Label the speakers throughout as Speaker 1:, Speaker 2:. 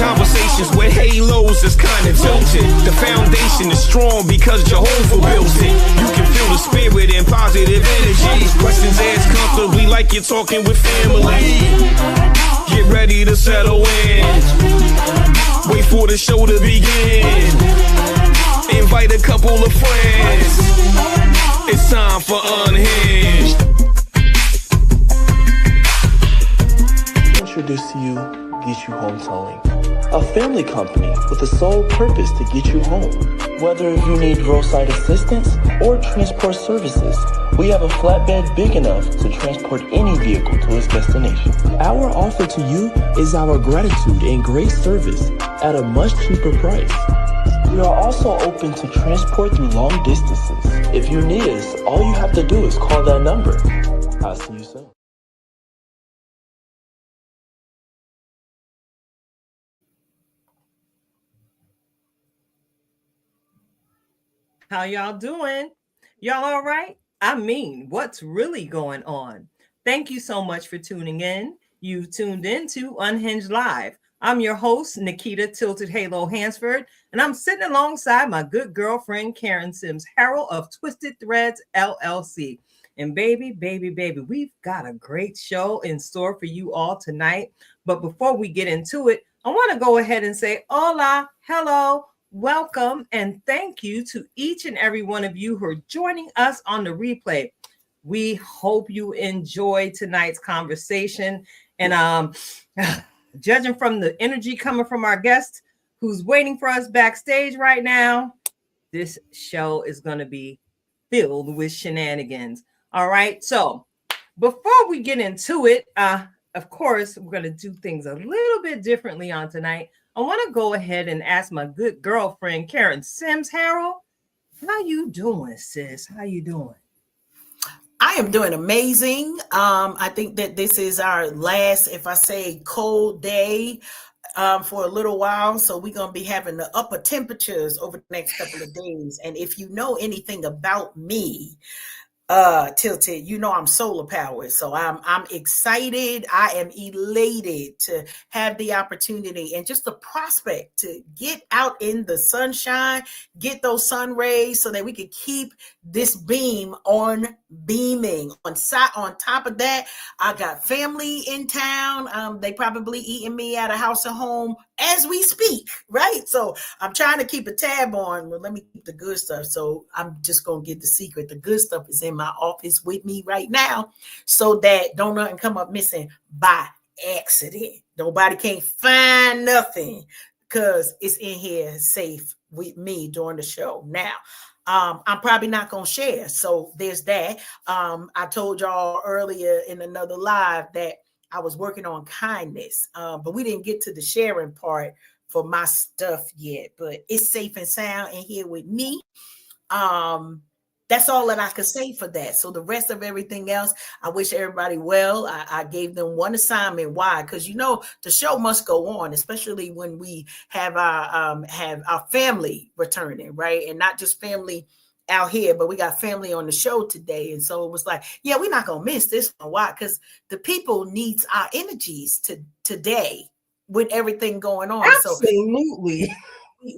Speaker 1: Conversations with halos is kind of tilted. The foundation is strong because Jehovah built it. You can feel the spirit and positive energy. Questions asked comfortably like you're talking with family. Get ready to settle in. Wait for the show to begin. Invite a couple of friends. It's time for Unhinged.
Speaker 2: Introduce to you Get You Home Towing, a family company with the sole purpose to get you home. Whether you need roadside assistance or transport services, we have a flatbed big enough to transport any vehicle to its destination. Our offer to you is our gratitude and great service at a much cheaper price. We are also open to transport through long distances. If you need us, all you have to do is call that number. I'll see you soon.
Speaker 3: How y'all doing? Y'all all right? I mean, what's really going on? Thank you so much for tuning in. You've tuned in to Unhinged Live. I'm your host, Nikita Tilted Halo Hansford, and I'm sitting alongside my good girlfriend, Karen Sims Harrell of Twisted Threads, LLC. And baby, we've got a great show in store for you all tonight. But before we get into it, I want to go ahead and say hola, hello, welcome, and thank you to each and every one of you who are joining us on the replay. We hope you enjoy tonight's conversation. And judging from the energy coming from our guest who's waiting for us backstage right now, this show is going to be filled with shenanigans. All right. So before we get into it, of course, we're going to do things a little bit differently on tonight. I want to go ahead and ask my good girlfriend, Karen Sims Harrell, how you doing, sis? How you doing?
Speaker 4: I am doing amazing. I think that this is our last, if I say, cold day for a little while. So we're going to be having the upper temperatures over the next couple of days. And if you know anything about me, Tilted, you know I'm solar powered, so I'm excited. I am elated to have the opportunity and just the prospect to get out in the sunshine, get those sun rays, so that we can keep this beam on beaming. On top of that, I got family in town. They probably eating me at a house and home as we speak, right? So I'm trying to keep a tab on. Well, let me keep the good stuff. So I'm just gonna get the secret. The good stuff is in my office with me right now, so that don't nothing come up missing by accident. Nobody can't find nothing because it's in here safe with me during the show. Now, I'm probably not going to share. So there's that. I told y'all earlier in another live that I was working on kindness, but we didn't get to the sharing part for my stuff yet, but it's safe and sound in here with me. That's all that I could say for that. So the rest of everything else, I wish everybody well. I gave them one assignment. Why? Because you know the show must go on, especially when we have our family returning, right? And not just family out here, but we got family on the show today. And so it was like, yeah, we're not gonna miss this one. Why? Because the people needs our energies today with everything going on.
Speaker 3: Absolutely.
Speaker 4: So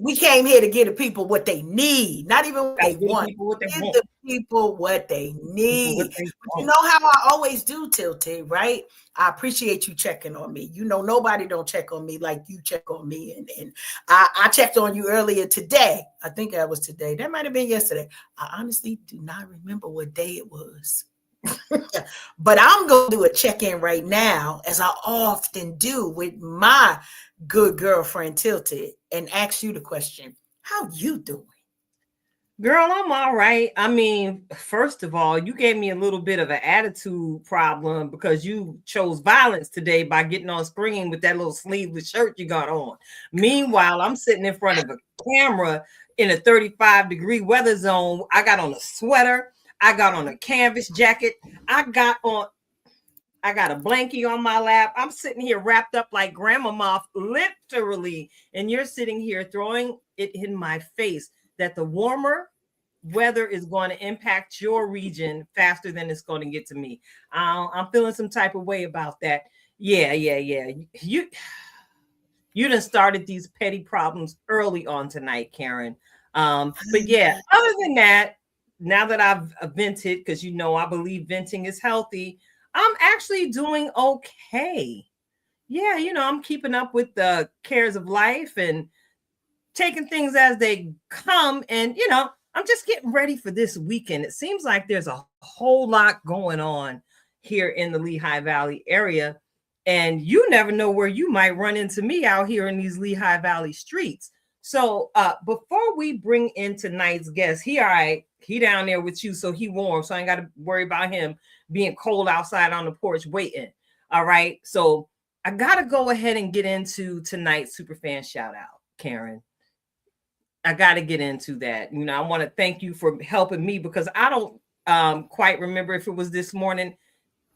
Speaker 4: we came here to give the people what they need, not even what they want. Give the people what they need. But you know how I always do, Tilted, right? I appreciate you checking on me. You know, nobody don't check on me like you check on me. And I checked on you earlier today. I think that was today. That might have been yesterday. I honestly do not remember what day it was. But I'm going to do a check-in right now, as I often do with my good girlfriend Tilted, and ask you the question, how you doing?
Speaker 3: Girl, I'm all right. I mean, first of all, you gave me a little bit of an attitude problem because you chose violence today by getting on screen with that little sleeveless shirt you got on. Meanwhile, I'm sitting in front of a camera in a 35-degree weather zone. I got on a sweater. I got on a canvas jacket. I got a blankie on my lap. I'm sitting here wrapped up like grandmama, literally. And you're sitting here throwing it in my face that the warmer weather is going to impact your region faster than it's going to get to me. I'm feeling some type of way about that. Yeah. You You done started these petty problems early on tonight, Karen. But yeah, other than that, now that I've vented, because you know I believe venting is healthy, I'm actually doing okay. Yeah, you know, I'm keeping up with the cares of life and taking things as they come. And, you know, I'm just getting ready for this weekend. It seems like there's a whole lot going on here in the Lehigh Valley area. And you never know where you might run into me out here in these Lehigh Valley streets. So before we bring in tonight's guest, he all right, he down there with you, so he warm, so I ain't got to worry about him being cold outside on the porch waiting. All right, so I got to go ahead and get into tonight's superfan shout out, Karen. I got to get into that. You know, I want to thank you for helping me because I don't quite remember if it was this morning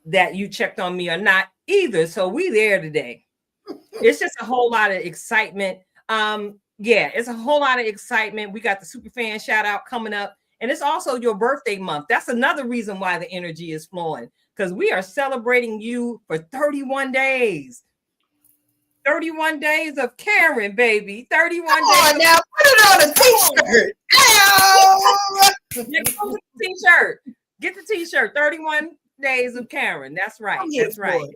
Speaker 3: that you checked on me or not either. So we there today. It's just a whole lot of excitement. Yeah, it's a whole lot of excitement. We got the superfan shout out coming up, and it's also your birthday month. That's another reason why the energy is flowing, because we are celebrating you for 31 days. 31 days of Karen, baby. 31
Speaker 4: Come
Speaker 3: days.
Speaker 4: On now, put it on a t-shirt.
Speaker 3: Get the t-shirt. Get the t-shirt. 31 days of Karen. That's right. That's right.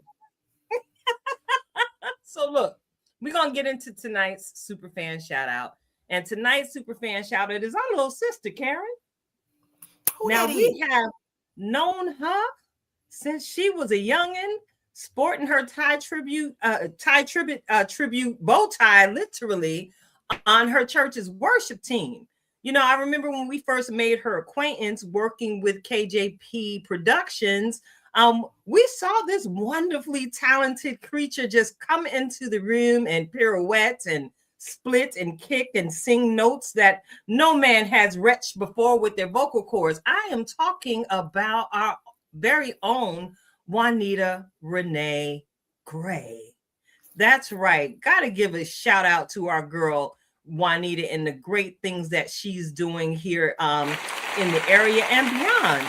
Speaker 3: So look, we're going to get into tonight's superfan shout out. And tonight's superfan shout out is our little sister, Karen. Now, we have known her since she was a youngin', sporting her tribute bow tie, literally, on her church's worship team. You know, I remember when we first made her acquaintance working with KJP Productions. We saw this wonderfully talented creature just come into the room and pirouette and split and kick and sing notes that no man has reached before with their vocal cords. I am talking about our very own Juanita Renee Gray. That's right. Got to give a shout out to our girl Juanita and the great things that she's doing here in the area and beyond.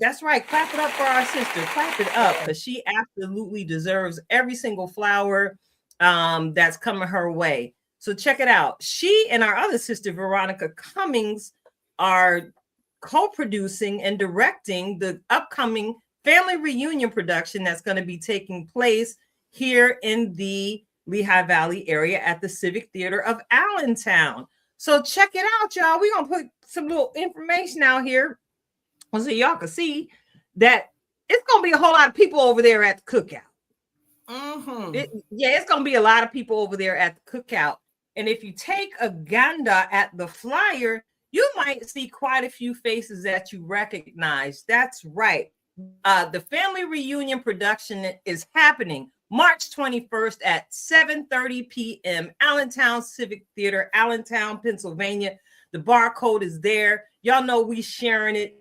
Speaker 3: That's right. Clap it up for our sister. Clap it up, because she absolutely deserves every single flower that's coming her way. So check it out. She and our other sister, Veronica Cummings, are co-producing and directing the upcoming family reunion production that's going to be taking place here in the Lehigh Valley area at the Civic Theater of Allentown. So check it out, y'all. We're going to put some little information out here so y'all can see that it's going to be a whole lot of people over there at the cookout. It's going to be a lot of people over there at the cookout. And if you take a gander at the flyer, you might see quite a few faces that you recognize. That's right. The family reunion production is happening March 21st at 7:30 p.m. Allentown Civic Theater, Allentown, Pennsylvania. The barcode is there. Y'all know we sharing it.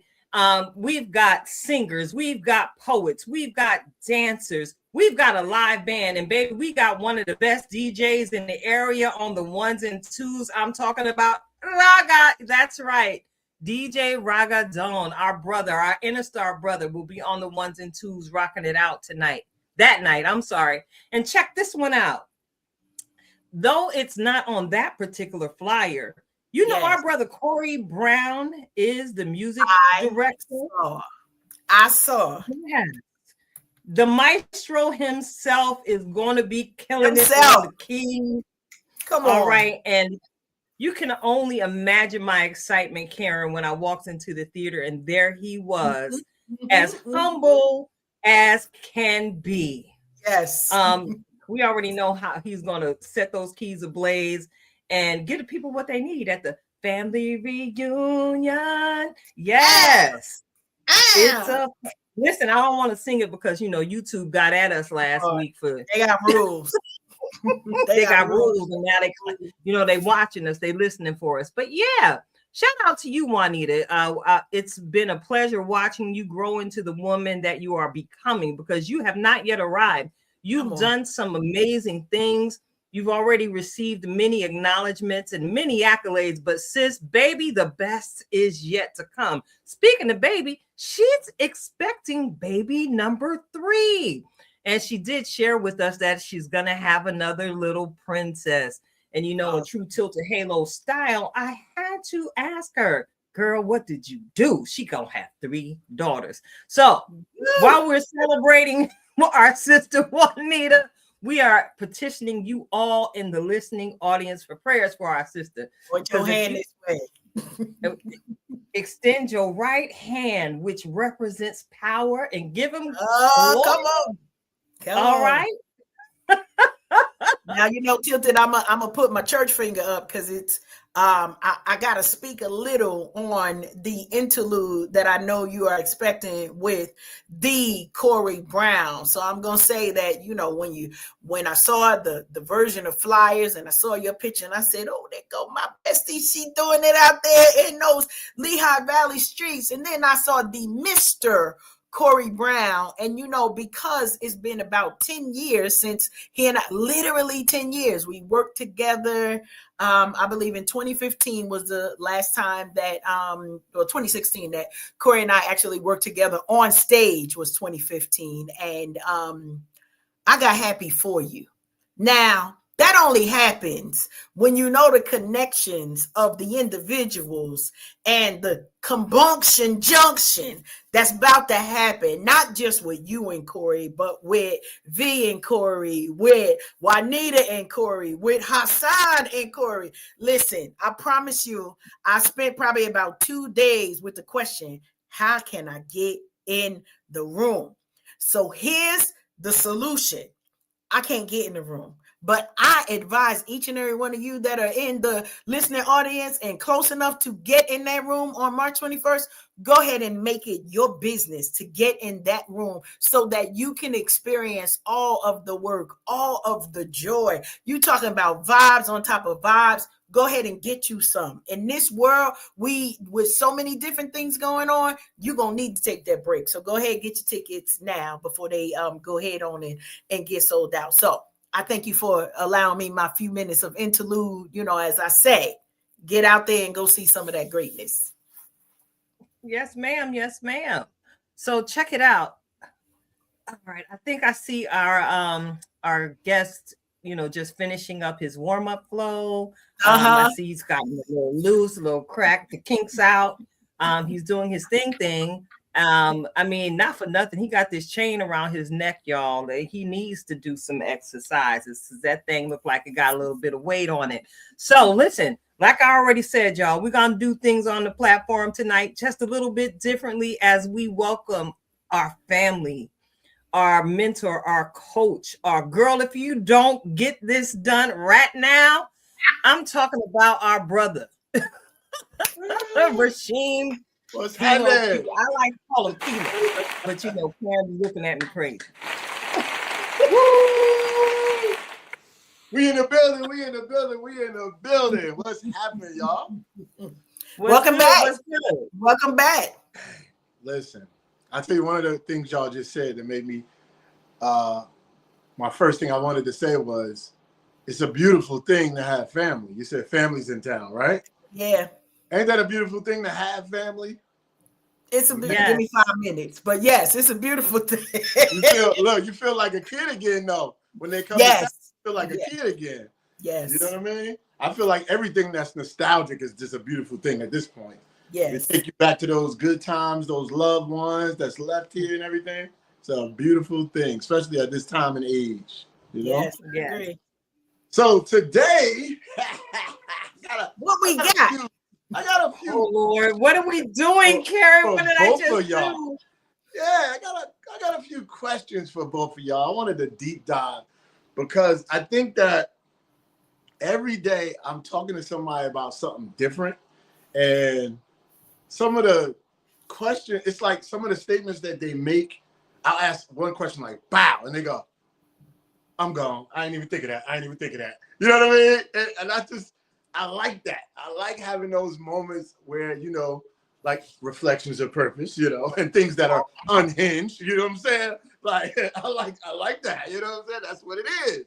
Speaker 3: We've got singers, we've got poets, we've got dancers, we've got a live band, and baby, we got one of the best DJs in the area on the ones and twos. I'm talking about Raga. That's right. DJ Raga Dawn, our brother, our Interstar brother, will be on the ones and twos rocking it out tonight. That night, I'm sorry. And check this one out. Though it's not on that particular flyer, you know, our brother Corey Brown is the music director.
Speaker 4: I saw.
Speaker 3: Yes. The maestro himself is going to be killing it on the keys.
Speaker 4: Come on.
Speaker 3: All right. And you can only imagine my excitement, Karen, when I walked into the theater and there he was, as humble as can be.
Speaker 4: Yes.
Speaker 3: We already know how he's going to set those keys ablaze and give the people what they need at the family reunion. Yes. Listen, I don't want to sing it because, you know, YouTube got at us last week for.
Speaker 4: They got rules.
Speaker 3: they got rules, and now they watching us, they listening for us. But yeah, shout out to you, Juanita. It's been a pleasure watching you grow into the woman that you are becoming, because you have not yet arrived. You've done some amazing things. You've already received many acknowledgments and many accolades, but sis, baby, the best is yet to come. Speaking of baby, she's expecting baby number 3. And she did share with us that she's going to have another little princess. And, you know, in true Tilted Halo style, I had to ask her, girl, what did you do? She going to have 3 daughters. So while we're celebrating our sister Juanita, we are petitioning you all in the listening audience for prayers for our sister.
Speaker 4: Put your hand this way.
Speaker 3: Extend your right hand, which represents power, and give him
Speaker 4: glory. Come on. All right. Now, you know, Tilted, I'm gonna put my church finger up because it's I gotta speak a little on the interlude that I know you are expecting with the Corey Brown. So I'm gonna say that, you know, when I saw the version of Flyers and I saw your picture and I said, oh, there go my bestie, she doing it out there in those Lehigh Valley streets. And then I saw the Mr. Corey Brown, and you know, because it's been about 10 years since he and I, literally 10 years, we worked together. I believe in 2015 was the last time that, or 2016 that Corey and I actually worked together on stage was 2015. And I got happy for you. Now, that only happens when you know the connections of the individuals and the combunction junction that's about to happen, not just with you and Corey, but with V and Corey, with Juanita and Corey, with Hassan and Corey. Listen, I promise you, I spent probably about 2 days with the question, how can I get in the room? So here's the solution. I can't get in the room. But I advise each and every one of you that are in the listening audience and close enough to get in that room on March 21st, go ahead and make it your business to get in that room so that you can experience all of the work, all of the joy. You talking about vibes on top of vibes. Go ahead and get you some. In this world, with so many different things going on, you're going to need to take that break. So go ahead and get your tickets now before they go ahead on and get sold out. So I thank you for allowing me my few minutes of interlude. You know, as I say, get out there and go see some of that greatness.
Speaker 3: Yes, ma'am. Yes, ma'am. So check it out. All right. I think I see our guest, you know, just finishing up his warm-up flow. I see he's gotten a little loose, a little crack, the kinks out. He's doing his thing. I mean, not for nothing. He got this chain around his neck, y'all. He needs to do some exercises. That thing looked like it got a little bit of weight on it. So listen, like I already said, y'all, we're going to do things on the platform tonight just a little bit differently as we welcome our family, our mentor, our coach, our girl. If you don't get this done right now, I'm talking about our brother, Rasheem.
Speaker 5: What's happening?
Speaker 3: I like to call him Peanut, but you know, Karen be looking at me crazy.
Speaker 5: We in the building. What's happening, y'all?
Speaker 4: Welcome back.
Speaker 5: Listen, I'll tell you one of the things y'all just said that made me, my first thing I wanted to say was, it's a beautiful thing to have family. You said family's in town, right?
Speaker 4: Yeah.
Speaker 5: Ain't that a beautiful thing to have family?
Speaker 4: It's a give me 5 minutes, but yes, it's a beautiful thing.
Speaker 5: you feel like a kid again, though. When they come,
Speaker 4: yes,
Speaker 5: you feel like a kid again.
Speaker 4: Yes,
Speaker 5: you know what I mean. I feel like everything that's nostalgic is just a beautiful thing at this point.
Speaker 4: Yes,
Speaker 5: it take you back to those good times, those loved ones that's left here and everything. It's a beautiful thing, especially at this time and age. You know.
Speaker 4: Yes, I agree.
Speaker 5: So today,
Speaker 4: what we got?
Speaker 5: I got a few.
Speaker 3: Oh Lord, what are we doing, Karen? What did I just do?
Speaker 5: Yeah, I got a few questions for both of y'all. I wanted to deep dive because I think that every day I'm talking to somebody about something different, and some of the questions, it's like some of the statements that they make. I'll ask one question like "bow," and they go, "I'm gone. I ain't even think of that. You know what I mean? And I like that. I like having those moments where, you know, like reflections of purpose, you know, and things that are unhinged, you know what I'm saying? Like, I like that, you know what I'm saying? That's what it is.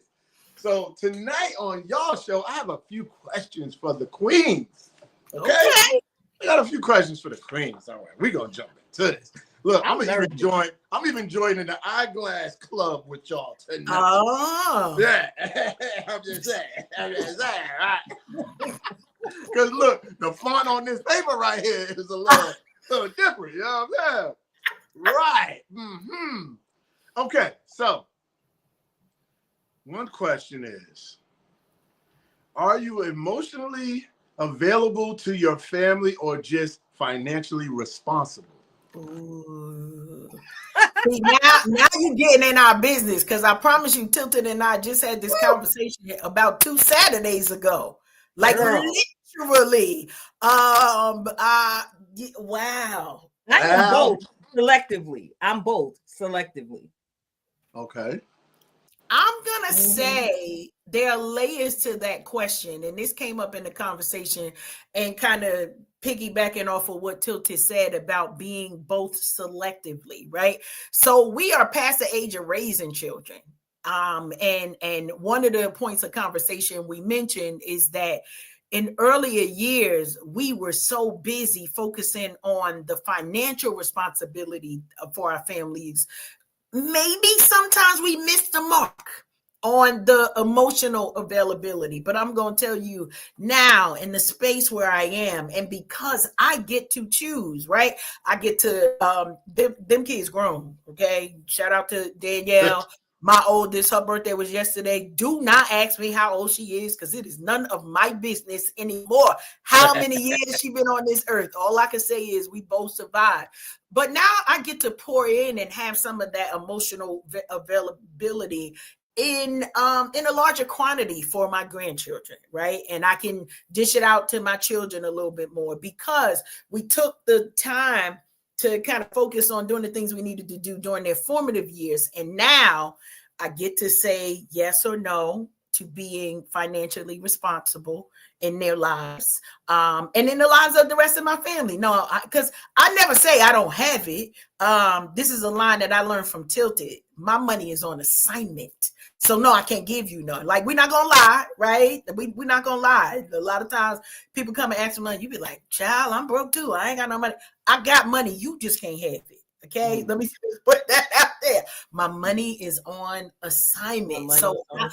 Speaker 5: So tonight on y'all show, I have a few questions for the queens. Okay. I got a few questions for the queens. All right, we're gonna jump into this. Look, I'm even joining the eyeglass club with y'all tonight.
Speaker 4: Oh,
Speaker 5: yeah. I'm just saying, right? Because look, the font on this paper right here is a little different. You know what I'm saying? Right. Mm-hmm. Okay, so one question is, are you emotionally available to your family or just financially responsible?
Speaker 4: ooh. See, now you're getting in our business, because I promise you, Tilted and I just had this conversation about 2 Saturdays ago. Like literally. Wow.
Speaker 3: I am both selectively. I'm both selectively.
Speaker 5: Okay.
Speaker 4: I'm gonna say there are layers to that question, and this came up in the conversation, and kind of piggybacking off of what Tilted said about being both selectively, right? So we are past the age of raising children. And one of the points of conversation we mentioned is that in earlier years, we were so busy focusing on the financial responsibility for our families. Maybe sometimes we miss the mark on the emotional availability, but I'm going to tell you now, in the space where I am, and because I get to choose, right? I get to them kids grown. Okay, shout out to Danielle, my oldest. Her birthday was yesterday. Do not ask me how old she is, because it is none of my business anymore how many years she been on this earth. All I can say is we both survived. But now I get to pour in and have some of that emotional availability in a larger quantity for my grandchildren, right? And I can dish it out to my children a little bit more, because we took the time to kind of focus on doing the things we needed to do during their formative years. And now I get to say yes or no to being financially responsible in their lives, and in the lives of the rest of my family. No, because I never say I don't have it. This is a line that I learned from Tilted. My money is on assignment. So no, I can't give you none. Like, we're not gonna lie, right? We're not gonna lie. A lot of times people come and ask for money. You be like, child, I'm broke too. I ain't got no money. I got money. You just can't have it. Okay, let me put that out there. My money is on assignment. So I'm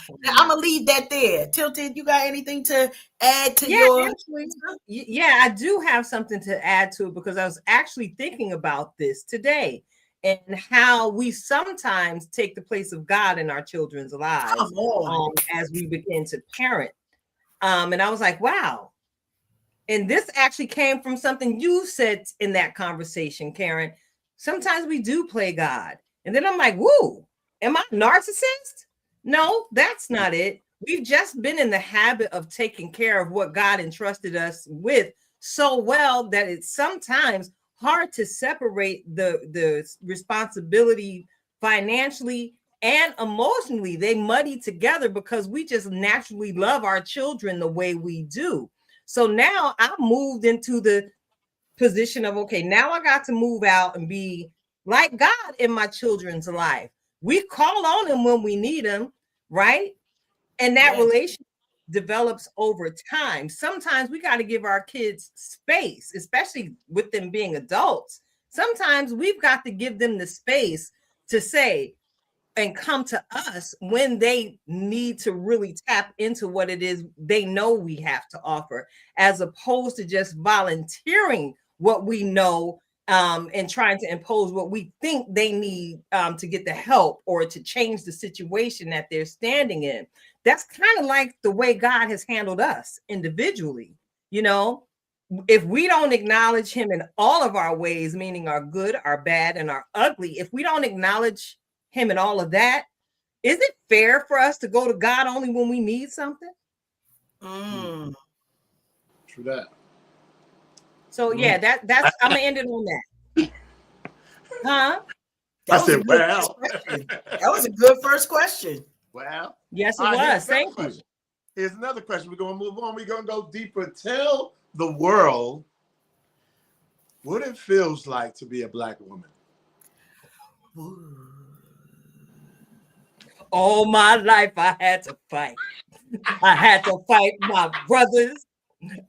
Speaker 4: gonna leave that there. Tilted, you got anything to add to your?
Speaker 3: Actually, yeah, I do have something to add to it, because I was actually thinking about this today, and how we sometimes take the place of God in our children's lives as we begin to parent. And I was like, wow. And this actually came from something you said in that conversation, Karen. Sometimes we do play God. And then I'm like, woo, am I a narcissist? No, that's not it. We've just been in the habit of taking care of what God entrusted us with so well that it's sometimes hard to separate the responsibility financially and emotionally. They muddy together because we just naturally love our children the way we do. So now I moved into the position of, okay, now I got to move out and be like God in my children's life. We call on him when we need him, right? And that relationship develops over time. Sometimes we got to give our kids space, especially with them being adults. Sometimes we've got to give them the space to say and come to us when they need to really tap into what it is they know we have to offer, as opposed to just volunteering what we know, and trying to impose what we think they need to get the help or to change the situation that they're standing in. That's kind of like the way God has handled us individually. You know, if we don't acknowledge him in all of our ways, meaning our good, our bad, and our ugly, if we don't acknowledge him in all of that, is it fair for us to go to God only when we need something?
Speaker 5: True that.
Speaker 3: So yeah, that's I'm gonna end it on that. Huh?
Speaker 5: I said, wow.
Speaker 4: That was a good first question.
Speaker 5: Wow.
Speaker 3: Yes, it was. Thank you.
Speaker 5: Here's another question. We're gonna move on. We're gonna go deeper. Tell the world what it feels like to be a Black woman.
Speaker 3: All my life I had to fight. I had to fight my brothers.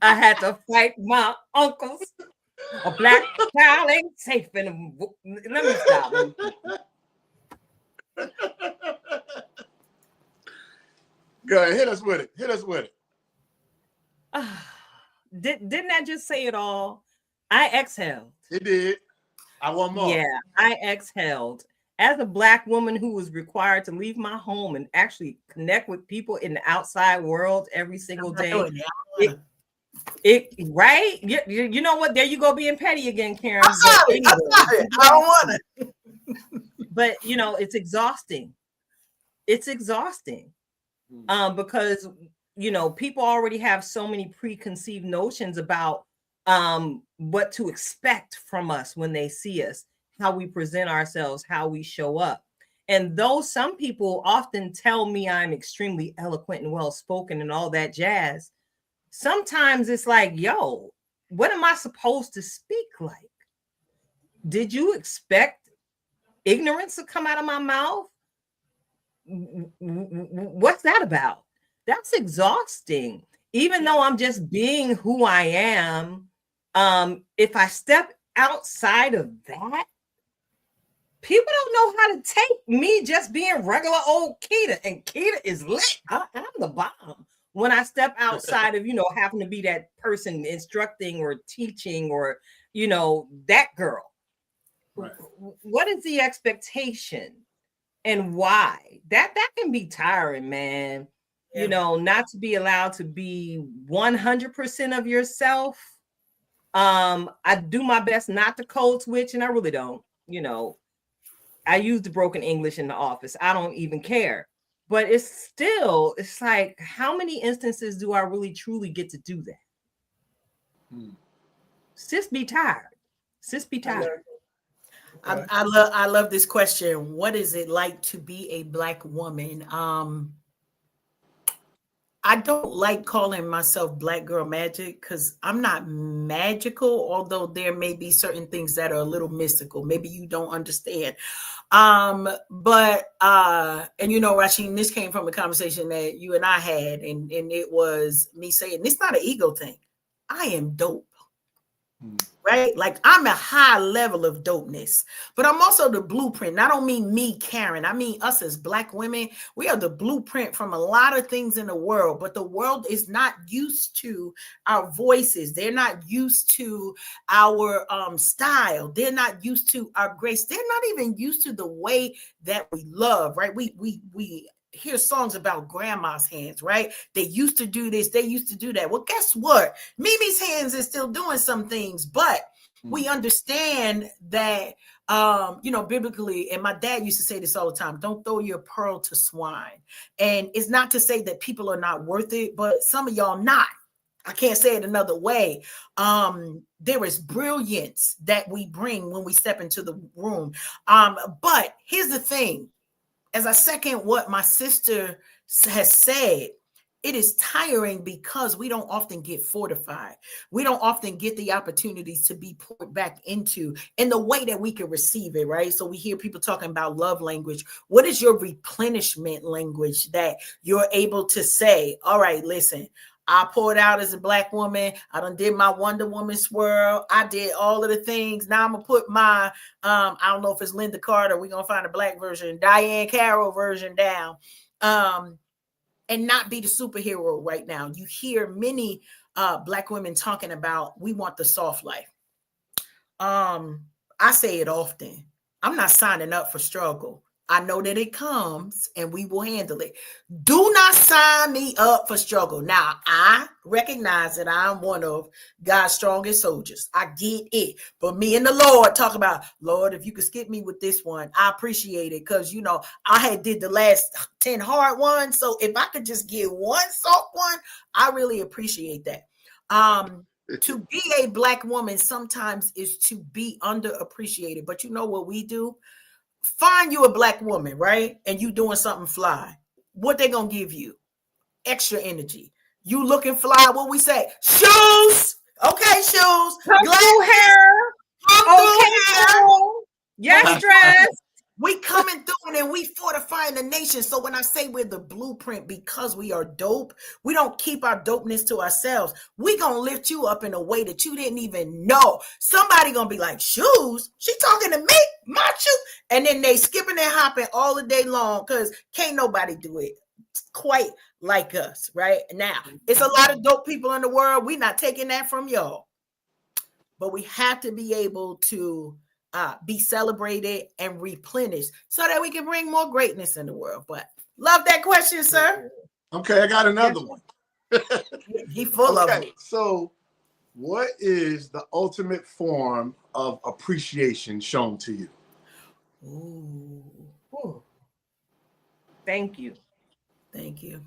Speaker 3: I had to fight my uncles. A black child ain't safe in a... Let me stop.
Speaker 5: Go ahead, hit us with it. Hit us with it.
Speaker 3: Didn't I just say it all? I exhaled.
Speaker 5: It did. I want more.
Speaker 3: Yeah, I exhaled. As a Black woman who was required to leave my home and actually connect with people in the outside world every single day, right? You know what? There you go, being petty again, Karen.
Speaker 4: I'm sorry.
Speaker 3: Anyway,
Speaker 4: I don't want it.
Speaker 3: But it's exhausting. It's exhausting, because people already have so many preconceived notions about what to expect from us when they see us, how we present ourselves, how we show up. And though some people often tell me I'm extremely eloquent and well-spoken and all that jazz, sometimes it's like, yo, what am I supposed to speak like? Did you expect ignorance to come out of my mouth? What's that about? That's exhausting. Even though I'm just being who I am, if I step outside of that, people don't know how to take me just being regular old Keita. And Keita is lit. I'm the bomb. When I step outside of, having to be that person instructing or teaching or, that girl. Right. What is the expectation and why? That can be tiring, man. Yeah. Not to be allowed to be 100% of yourself. I do my best not to code switch, and I really don't. I use the broken English in the office. I don't even care. But it's like, how many instances do I really truly get to do that? Sis be tired. Sis be tired.
Speaker 4: I love this question. What is it like to be a Black woman? I don't like calling myself Black girl magic because I'm not magical, although there may be certain things that are a little mystical. Maybe you don't understand. But Rasheem, this came from a conversation that you and I had, and it was me saying, it's not an ego thing. I am dope. Right? Like, I'm a high level of dopeness, but I'm also the blueprint. And I don't mean me, Karen. I mean us as Black women. We are the blueprint from a lot of things in the world, but the world is not used to our voices. They're not used to our style. They're not used to our grace. They're not even used to the way that we love, right? We hear songs about grandma's hands, right? They used to do this, they used to do that. Well, guess what? Mimi's hands is still doing some things, but we understand that, biblically, and my dad used to say this all the time, don't throw your pearl to swine. And it's not to say that people are not worth it, but some of y'all not. I can't say it another way. There is brilliance that we bring when we step into the room. But here's the thing. As I second what my sister has said, it is tiring because we don't often get fortified. We don't often get the opportunities to be poured back into in the way that we can receive it, right? So we hear people talking about love language. What is your replenishment language that you're able to say, all right, listen, I poured out as a Black woman. I done did my Wonder Woman swirl. I did all of the things. Now I'm going to put my, I don't know if it's Linda Carter. We're going to find a Black version, Diane Carroll version down, and not be the superhero right now. You hear many Black women talking about, we want the soft life. I say it often. I'm not signing up for struggle. I know that it comes and we will handle it. Do not sign me up for struggle. Now, I recognize that I'm one of God's strongest soldiers. I get it. But me and the Lord talk about, Lord, if you could skip me with this one, I appreciate it. Because, I had did the last 10 hard ones. So if I could just get one soft one, I really appreciate that. To be a Black woman sometimes is to be underappreciated. But you know what we do? Find you a Black woman, right? And you doing something fly. What they gonna give you? Extra energy. You looking fly, what we say? Shoes. Okay, shoes.
Speaker 3: Come through hair. Okay, hair. Yes, dress.
Speaker 4: We coming through and we fortifying the nation. So when I say we're the blueprint because we are dope, we don't keep our dopeness to ourselves. We gonna lift you up in a way that you didn't even know. Somebody gonna be like, shoes? She talking to me? My shoes? And then they skipping and hopping all the day long because can't nobody do it quite like us right now. It's a lot of dope people in the world. We're not taking that from y'all, but we have to be able to be celebrated and replenished so that we can bring more greatness in the world. But love that question, sir.
Speaker 5: Okay, I got another one.
Speaker 4: He full of them.
Speaker 5: So what is the ultimate form of appreciation shown to you?
Speaker 3: Ooh. Thank you.
Speaker 4: Thank you.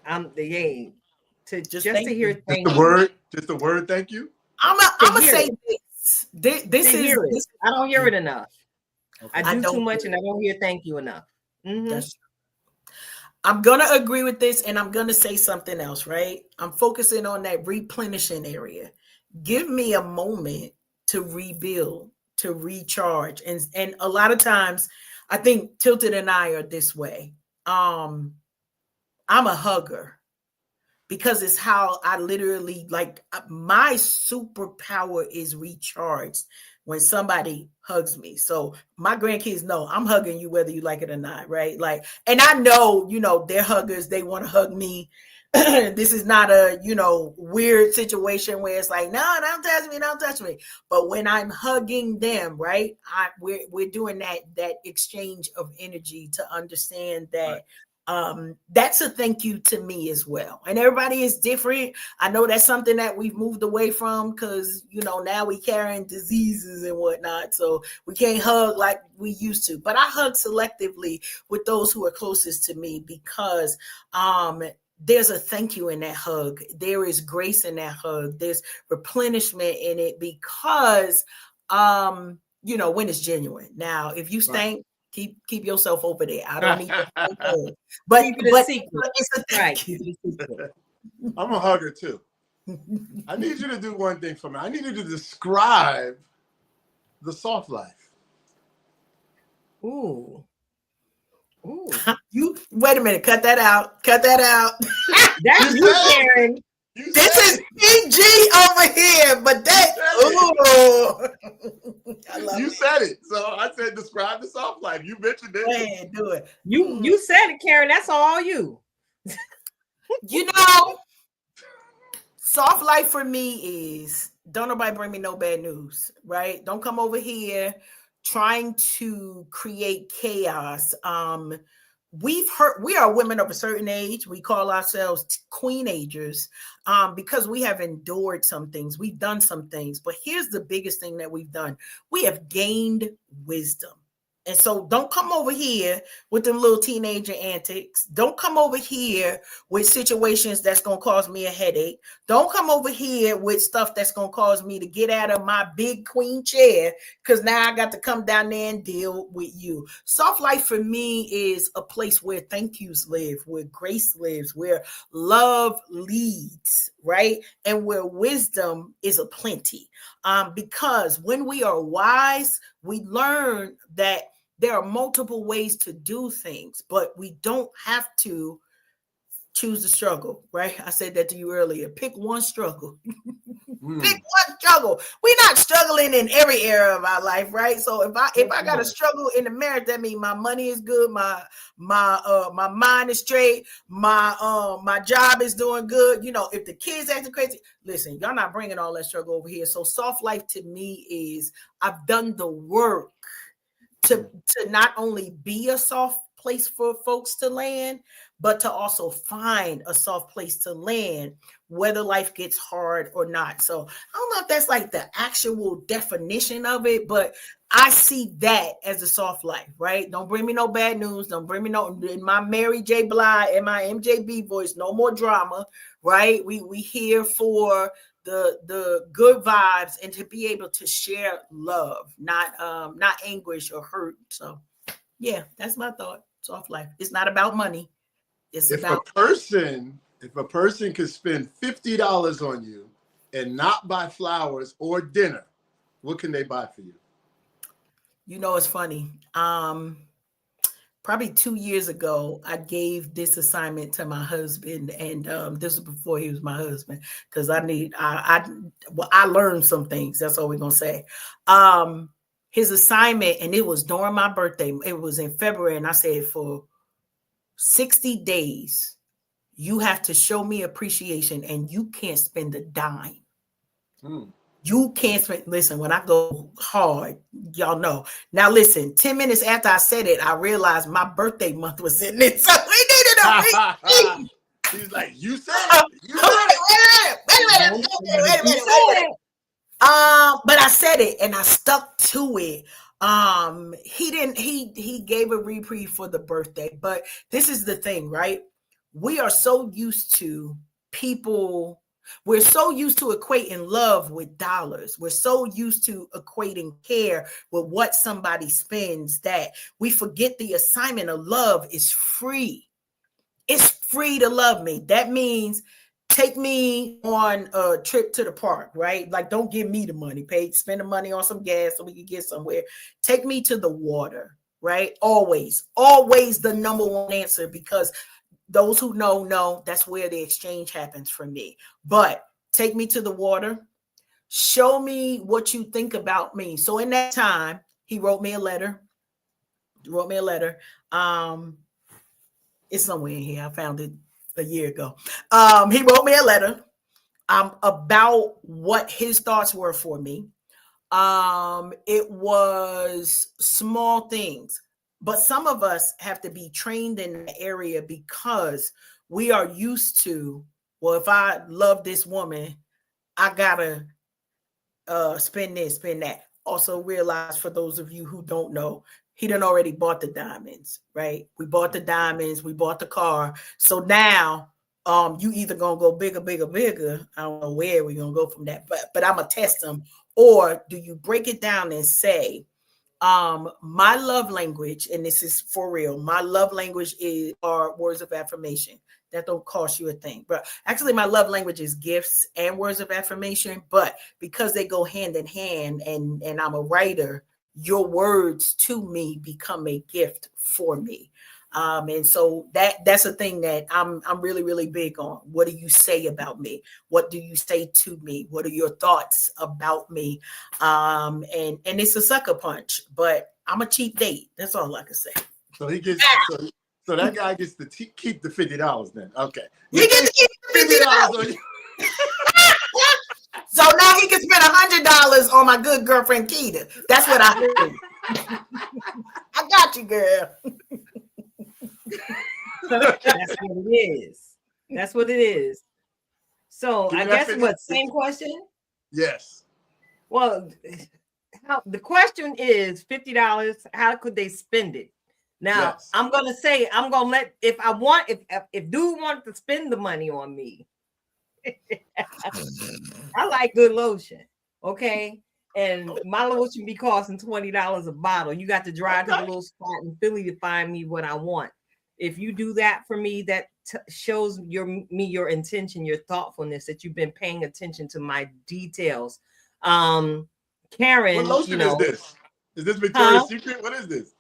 Speaker 3: Just to hear thank
Speaker 5: you. Just the word thank you.
Speaker 4: I'm gonna say this. This is
Speaker 3: I don't hear it enough.
Speaker 4: Okay.
Speaker 3: I do too much and I don't hear thank you enough.
Speaker 4: That's I'm going to agree with this, and I'm going to say something else, right? I'm focusing on that replenishing area. Give me a moment to rebuild, to recharge. And a lot of times, I think Tilted and I are this way. I'm a hugger because it's how I literally, like, my superpower is recharged when somebody hugs me. So my grandkids know I'm hugging you whether you like it or not, right? Like, and I know, they're huggers. They want to hug me. This is not a, weird situation where it's like, no, don't touch me. But when I'm hugging them, right, we're doing that exchange of energy to understand that. Right. That's a thank you to me as well. And everybody is different. I know that's something that we've moved away from because, now we carrying diseases and whatnot. So we can't hug like we used to. But I hug selectively with those who are closest to me because there's a thank you in that hug. There is grace in that hug. There's replenishment in it because, when it's genuine. Now, if you stink, keep yourself over there. I don't need to but it's a thank you.
Speaker 5: I'm a hugger too. I need you to do one thing for me. I need you to describe the soft life.
Speaker 3: Ooh.
Speaker 4: You wait a minute, cut that out.
Speaker 3: That's you, Karen.
Speaker 4: This is PG over here, but that
Speaker 5: you said it. So I said describe the soft life. You mentioned it.
Speaker 4: Go ahead, do it.
Speaker 3: You said it, Karen. That's all you.
Speaker 4: Soft life for me is don't nobody bring me no bad news, right? Don't come over here trying to create chaos. We are women of a certain age. We call ourselves queenagers because we have endured some things. We've done some things. But here's the biggest thing that we've done. We have gained wisdom. And so don't come over here with them little teenager antics. Don't come over here with situations that's going to cause me a headache. Don't come over here with stuff that's going to cause me to get out of my big queen chair because now I got to come down there and deal with you. Soft life for me is a place where thank yous live, where grace lives, where love leads, right? And where wisdom is aplenty. Because when we are wise, we learn that there are multiple ways to do things, but we don't have to choose the struggle, right? I said that to you earlier. Pick one struggle. Pick one struggle. We're not struggling in every area of our life, right? So if I got a struggle in the marriage, that means my money is good, my mind is straight, my job is doing good. If the kids acting crazy, listen, y'all not bringing all that struggle over here. So soft life to me is I've done the work to not only be a soft place for folks to land, but to also find a soft place to land, whether life gets hard or not. So I don't know if that's like the actual definition of it, but I see that as a soft life, right? Don't bring me no bad news. Don't bring me in my Mary J. Blige and my MJB voice, no more drama, right? We here for the good vibes and to be able to share love, not anguish or hurt. So yeah, that's my thought. Soft life. It's not about money. It's about
Speaker 5: if a person could spend $50 on you and not buy flowers or dinner, what can they buy for you?
Speaker 4: You know, it's funny. Probably 2 years ago, I gave this assignment to my husband, and this was before he was my husband, because I learned some things. That's all we're gonna say. His assignment, and it was during my birthday. It was in February, and I said, for 60 days, you have to show me appreciation, and you can't spend a dime. You can't spend. Listen, when I go hard, y'all know. Now, listen. 10 minutes after I said it, I realized my birthday month was in it, so we needed a repeat.
Speaker 5: He's like, "You said it. You said it.
Speaker 4: Wait a minute. But I said it, and I stuck to it. He gave a reprieve for the birthday, but this is the thing, right? We are so used to people. We're so used to equating love with dollars. We're so used to equating care with what somebody spends that we forget the assignment of love is free. It's free to love me. That means take me on a trip to the park, right? Like, don't give me the money. Spend the money on some gas so we can get somewhere. Take me to the water, right? Always the number one answer, because those who know that's where the exchange happens for me. But take me to the water. Show me what you think about me. So in that time, he wrote me a letter. It's somewhere in here. I found it a year ago. He wrote me a letter about what his thoughts were for me. It was small things. But some of us have to be trained in the area because we are used to, well, if I love this woman, I gotta spend this, spend that. Also realize, for those of you who don't know, he done already bought the diamonds, right? We bought the diamonds, we bought the car. So now you either gonna go bigger. I don't know where we're gonna go from that, but I'm gonna test them. Or do you break it down and say, my love language, and this is for real, my love language are words of affirmation. That don't cost you a thing. But actually, my love language is gifts and words of affirmation. But because they go hand in hand, and I'm a writer, your words to me become a gift for me. And so that's a thing that I'm really, really big on. What do you say about me? What do you say to me? What are your thoughts about me? And it's a sucker punch, but I'm a cheap date. That's all I can say.
Speaker 5: So he gets so that guy gets to keep the $50 then. Okay.
Speaker 4: He gets to keep the $50. So now he can spend $100 on my good girlfriend Keita. That's what I heard. I got you, girl.
Speaker 3: That's what it is. That's what it is. So I guess what, same question?
Speaker 5: Yes.
Speaker 3: Well, the question is $50. How could they spend it? Now, yes. I'm gonna let, if dude wanted to spend the money on me, I like good lotion, okay? And my lotion be costing $20 a bottle. You got to drive to the little spot in Philly to find me what I want. If you do that for me, that shows your intention, your thoughtfulness, that you've been paying attention to my details. Karen,
Speaker 5: what lotion is this? Is this Victoria's Secret? What is this?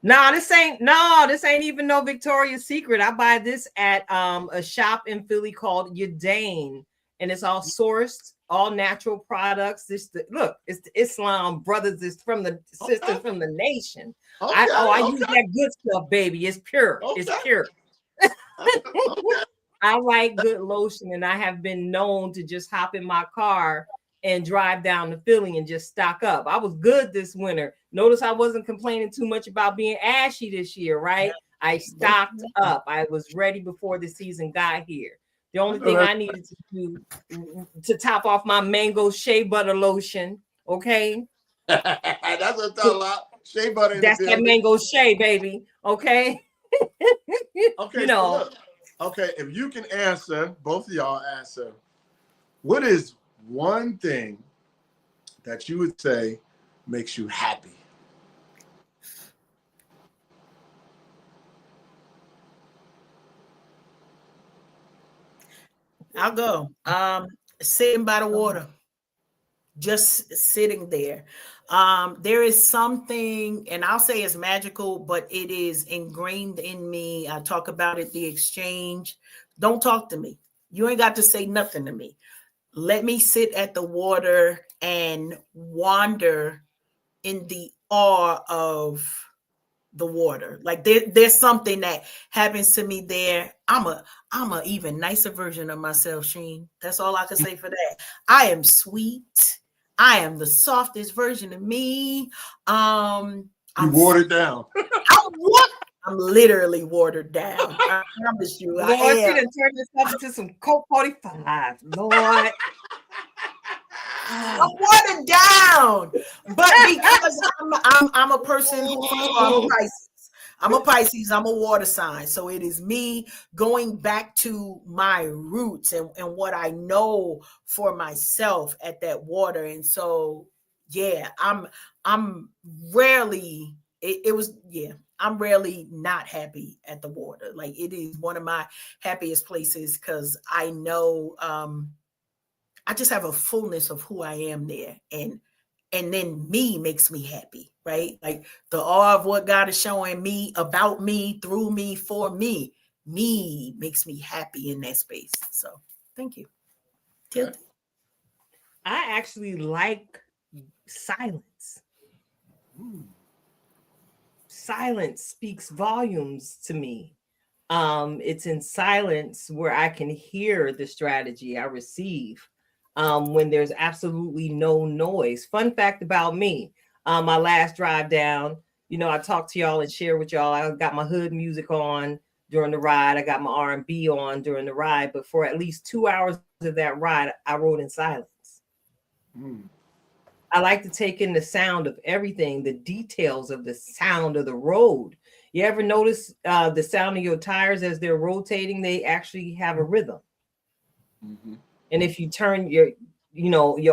Speaker 3: No, this ain't even no Victoria's Secret. I buy this at a shop in Philly called Yadane, and it's all sourced, all natural products. It's the Islam Brothers. It's from the sisters from the nation. I use that good stuff, baby. It's pure. Okay. It's pure. I like good lotion, and I have been known to just hop in my car and drive down to Philly and just stock up. I was good this winter. Notice I wasn't complaining too much about being ashy this year, right? I stocked up. I was ready before the season got here. The only thing I needed to do to top off my mango shea butter lotion, okay?
Speaker 5: That's what I'm talking about. Shea butter.
Speaker 3: That's that mango shea, baby. Okay.
Speaker 5: Okay. So look, okay, if you can answer, both of y'all answer, what is one thing that you would say makes you happy?
Speaker 4: I'll go. Sitting by the water. just sitting there. There is something, and I'll say it's magical, but it is ingrained in me. I talk about it, the exchange. Don't talk to me. You ain't got to say nothing to me. Let me sit at the water and wander in the awe of the water. Like there's something that happens to me there. I'm a even nicer version of myself, Sheen. That's all I can say for that. I am sweet. I am the softest version of me.
Speaker 5: You
Speaker 4: I'm
Speaker 5: watered down.
Speaker 4: I'm literally watered down. I promise you, I
Speaker 3: Lord, she
Speaker 4: am.
Speaker 3: done turned herself into some Coke 45. Lord.
Speaker 4: I'm watered down, but because I'm a person who, first of all, I'm a Pisces. I'm a Pisces. I'm a water sign, so it is me going back to my roots and what I know for myself at that water. And so, yeah, I'm rarely. It was yeah. I'm rarely not happy at the water. Like it is one of my happiest places because I know. I just have a fullness of who I am there. And then me makes me happy, right? Like the awe of what God is showing me about me, through me, for me makes me happy in that space. So thank you. Tilted.
Speaker 3: I actually like silence. Silence speaks volumes to me. It's in silence where I can hear the strategy I receive, when there's absolutely no noise. Fun fact about me, my last drive down, I talked to y'all and share with y'all. I got my hood music on during the ride. I got my R&B on during the ride, but for at least 2 hours of that ride, I rode in silence. I like to take in the sound of everything, the details of the sound of the road. You ever notice the sound of your tires as they're rotating? They actually have a rhythm. Mm-hmm. And if you turn your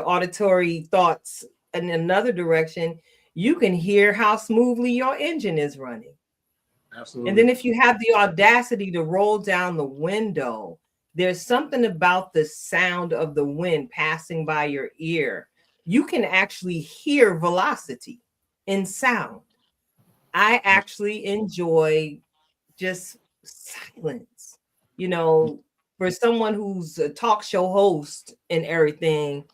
Speaker 3: auditory thoughts in another direction, you can hear how smoothly your engine is running. Absolutely. And then if you have the audacity to roll down the window, there's something about the sound of the wind passing by your ear. You can actually hear velocity in sound. I actually enjoy just silence. For someone who's a talk show host and everything,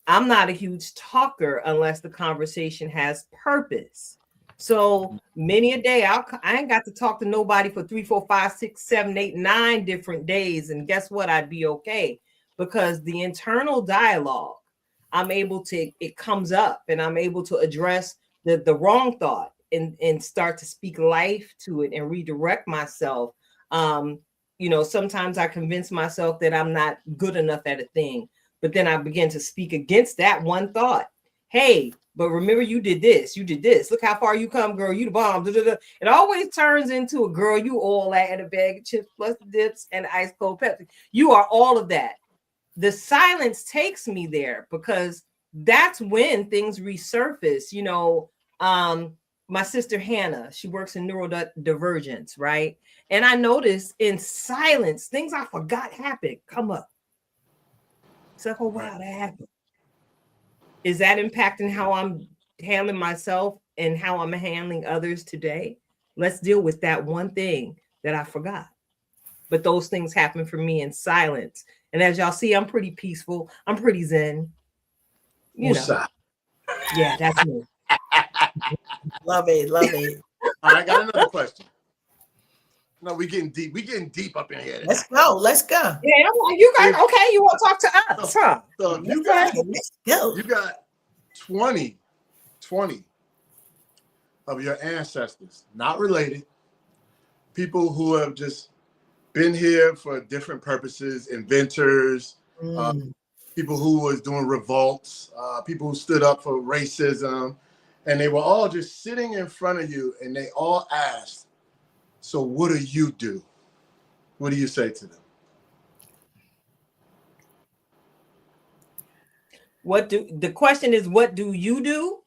Speaker 3: I'm not a huge talker unless the conversation has purpose. So many a day, I ain't got to talk to nobody for 3, 4, 5, 6, 7, 8, 9 different days. And guess what? I'd be okay, because the internal dialogue, it comes up and I'm able to address the wrong thought and start to speak life to it and redirect myself. Sometimes I convince myself that I'm not good enough at a thing, but then I begin to speak against that one thought. Hey, but remember you did this. Look how far you come, girl. You the bomb. It always turns into a girl, you all that in a bag of chips plus dips and ice cold Pepsi. You are all of that. The silence takes me there because that's when things resurface. My sister Hannah, she works in neurodivergence, right? And I noticed in silence, things I forgot happened come up. It's like, oh wow, that happened. Is that impacting how I'm handling myself and how I'm handling others today? Let's deal with that one thing that I forgot. But those things happen for me in silence. And as y'all see, I'm pretty peaceful. I'm pretty zen. Yeah, that's me.
Speaker 4: Love it.
Speaker 5: All right, I got another question. No, we getting deep. We getting deep up in here.
Speaker 4: Let's go.
Speaker 3: Yeah, you guys. Okay, you want to talk to us, huh?
Speaker 5: So you got 20 of your ancestors, not related, people who have just been here for different purposes, inventors, people who was doing revolts, people who stood up for racism, and they were all just sitting in front of you, and they all asked, so what do you do? What do you say to them?
Speaker 3: The question is, what do you do?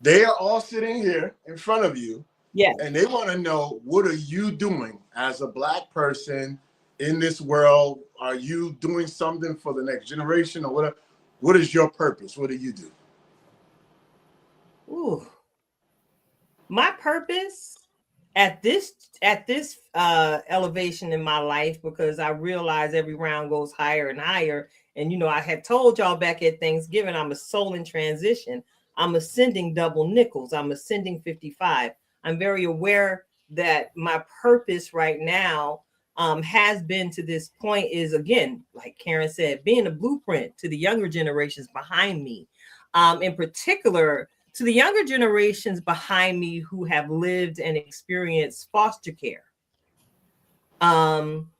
Speaker 5: They are all sitting here in front of you.
Speaker 3: Yeah.
Speaker 5: And they want to know, what are you doing as a Black person in this world? Are you doing something for the next generation or whatever? What is your purpose? What do you do?
Speaker 3: Ooh. My purpose at this elevation in my life, because I realize every round goes higher and higher. And I had told y'all back at Thanksgiving, I'm a soul in transition. I'm ascending double nickels. I'm ascending 55. I'm very aware that my purpose right now has been to this point is, again, like Karen said, being a blueprint to the younger generations behind me. In particular, to the younger generations behind me who have lived and experienced foster care. I'm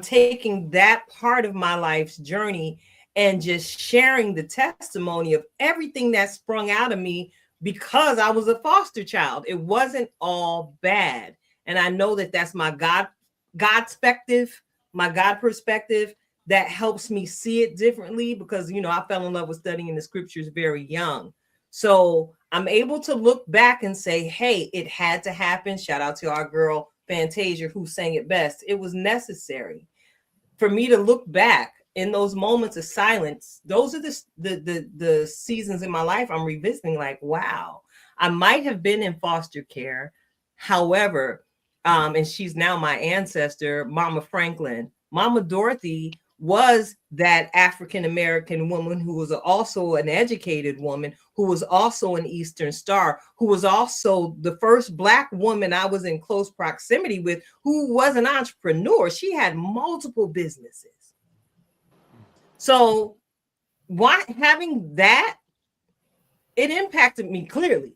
Speaker 3: taking that part of my life's journey and just sharing the testimony of everything that sprung out of me because I was a foster child. It wasn't all bad. And I know that that's my God perspective, that helps me see it differently because, I fell in love with studying the scriptures very young. So I'm able to look back and say, hey, it had to happen. Shout out to our girl Fantasia, who sang it best. It was necessary for me to look back in those moments of silence. Those are the seasons in my life I'm revisiting, like, wow, I might have been in foster care. However, and she's now my ancestor, Mama Franklin. Mama Dorothy was that African-American woman who was also an educated woman, who was also an Eastern Star, who was also the first Black woman I was in close proximity with, who was an entrepreneur. She had multiple businesses. So having that, it impacted me clearly.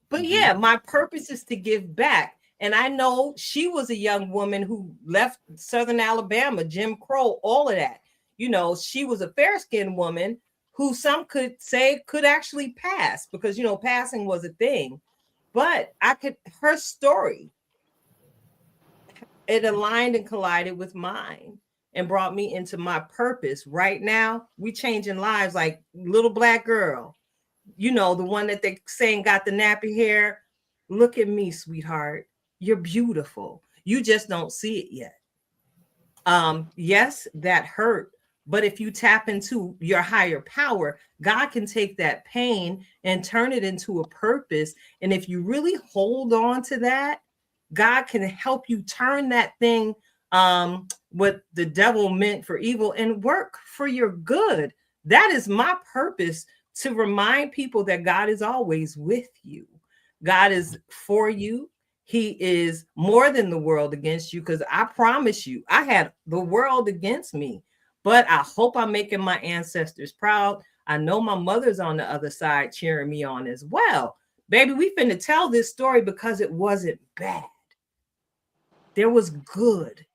Speaker 3: But yeah, my purpose is to give back. And I know she was a young woman who left Southern Alabama, Jim Crow, all of that. She was a fair-skinned woman who some could say could actually pass because, passing was a thing. But her story, it aligned and collided with mine and brought me into my purpose. Right now, we changing lives like little Black girl. The one that they saying got the nappy hair. Look at me, sweetheart. You're beautiful. You just don't see it yet. Yes, that hurt. But if you tap into your higher power, God can take that pain and turn it into a purpose. And if you really hold on to that, God can help you turn that thing, what the devil meant for evil, and work for your good. That is my purpose, to remind people that God is always with you. God is for you. He is more than the world against you, because I promise you, I had the world against me, but I hope I'm making my ancestors proud. I know my mother's on the other side cheering me on as well. Baby, we finna tell this story because it wasn't bad. There was good.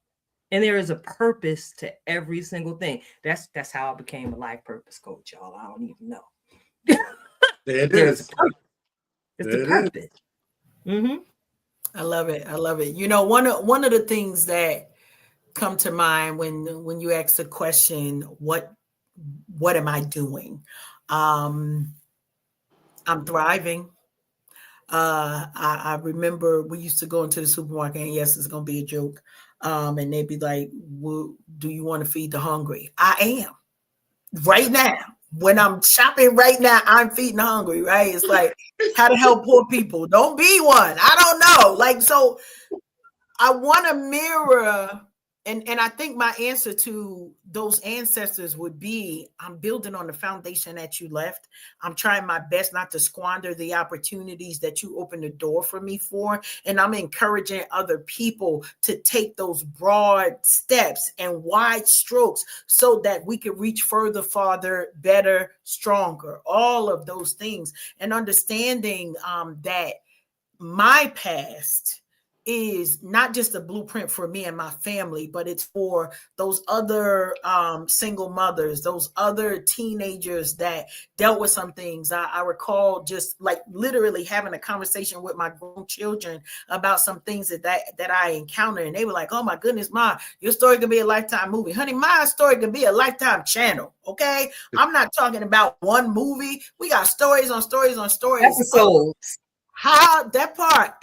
Speaker 3: And there is a purpose to every single thing. That's how I became a life purpose coach, y'all. I don't even know.
Speaker 5: There it is.
Speaker 3: It's the purpose. Mm-hmm.
Speaker 4: I love it. I love it. One of the things that come to mind when you ask the question, what am I doing? I'm thriving. I remember we used to go into the supermarket, and yes, it's going to be a joke. And they'd be like, well, do you want to feed the hungry? I am right now. When I'm shopping right now, I'm feeding the hungry, right? It's like how to help poor people. Don't be one. I don't know. So I want to mirror, and I think my answer to those ancestors would be, I'm building on the foundation that you left. I'm trying my best not to squander the opportunities that you opened the door for me for. And I'm encouraging other people to take those broad steps and wide strokes so that we can reach further, farther, better, stronger, all of those things. And understanding that my past is not just a blueprint for me and my family, but it's for those other single mothers, those other teenagers that dealt with some things. I recall just like literally having a conversation with my grown children about some things that I encountered. And they were like, oh my goodness, Ma, your story could be a Lifetime movie. Honey, my story could be a Lifetime channel. Okay. I'm not talking about one movie. We got stories on stories on stories.
Speaker 3: Episodes.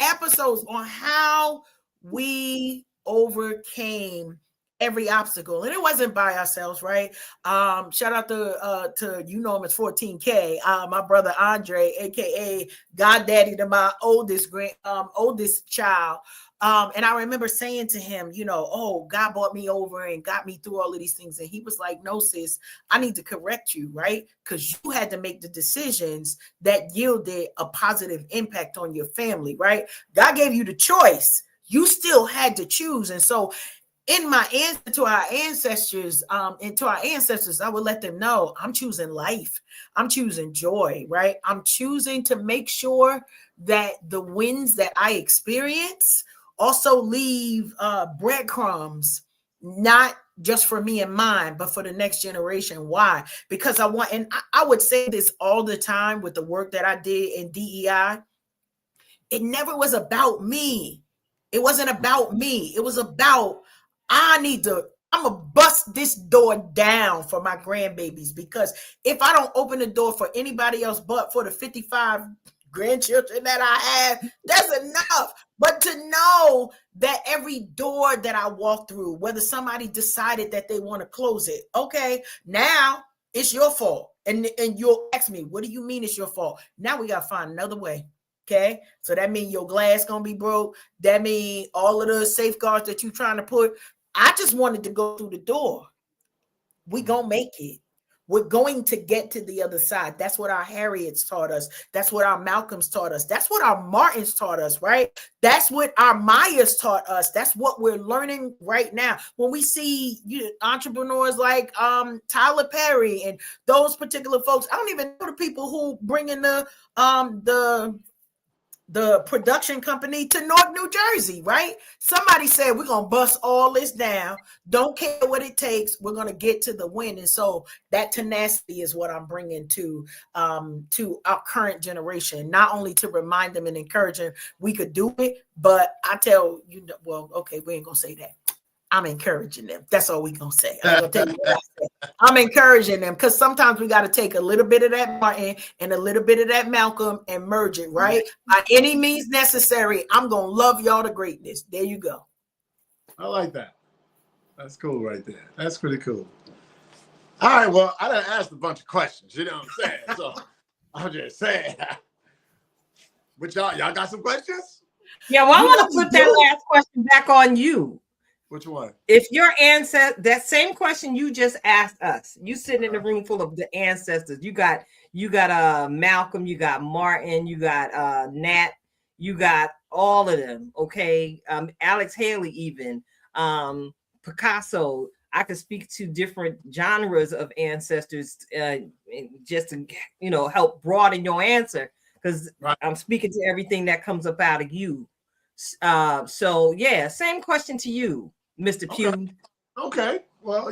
Speaker 4: Episodes on how we overcame every obstacle, and it wasn't by ourselves, right? Shout out to you know him as 14K, my brother Andre, aka Goddaddy to my oldest child. And I remember saying to him, you know, oh, God brought me over and got me through all of these things. And he was like, no, sis, I need to correct you, right? Because you had to make the decisions that yielded a positive impact on your family, right? God gave you the choice. You still had to choose. And so in my answer to our ancestors, I would let them know I'm choosing life. I'm choosing joy, right? I'm choosing to make sure that the wins that I experience also leave breadcrumbs, not just for me and mine, but for the next generation. Why? Because I want, and I would say this all the time with the work that I did in DEI, it never was about me. It wasn't about me. It was about, I'm going to bust this door down for my grandbabies, because if I don't open the door for anybody else but for the 55 grandchildren that I have, that's enough. But to know that every door that I walk through, whether somebody decided that they want to close it, okay, now it's your fault. And you'll ask me, what do you mean it's your fault? Now we got to find another way. Okay, so that means your glass gonna be broke. That means all of the safeguards that you're trying to put. I just wanted to go through the door. We gonna make it. We're going to get to the other side. That's what our Harriets taught us. That's what our Malcolms taught us. That's what our Martins taught us, right? That's what our Mayas taught us. That's what we're learning right now. When we see entrepreneurs like Tyler Perry and those particular folks, I don't even know the people who bring in the production company to North New Jersey, right? Somebody said, we're going to bust all this down. Don't care what it takes. We're going to get to the win. And so that tenacity is what I'm bringing to our current generation, not only to remind them and encourage them we could do it, but I tell you, well, okay, we ain't going to say that. I'm encouraging them. That's all we're going to say. I'm going to tell you what I say. I'm encouraging them, because sometimes we got to take a little bit of that Martin and a little bit of that Malcolm and merge it, right? By any means necessary, I'm going to love y'all to greatness. There you go.
Speaker 5: I like that. That's cool right there. That's pretty cool. All right, well, I done asked a bunch of questions, you know what I'm saying? So I'm just saying. But y'all got some questions?
Speaker 3: Yeah, well, I want to put that last question back on you.
Speaker 5: Which one?
Speaker 3: If your ancestor, that same question you just asked us, you sitting in a room full of the ancestors. You got Malcolm, you got Martin, you got Nat, you got all of them. Okay, Alex Haley, even Picasso. I could speak to different genres of ancestors, just to help broaden your answer, because I'm speaking to everything that comes up out of you. So yeah, same question to you, Mr. Pugh.
Speaker 5: Okay. Well,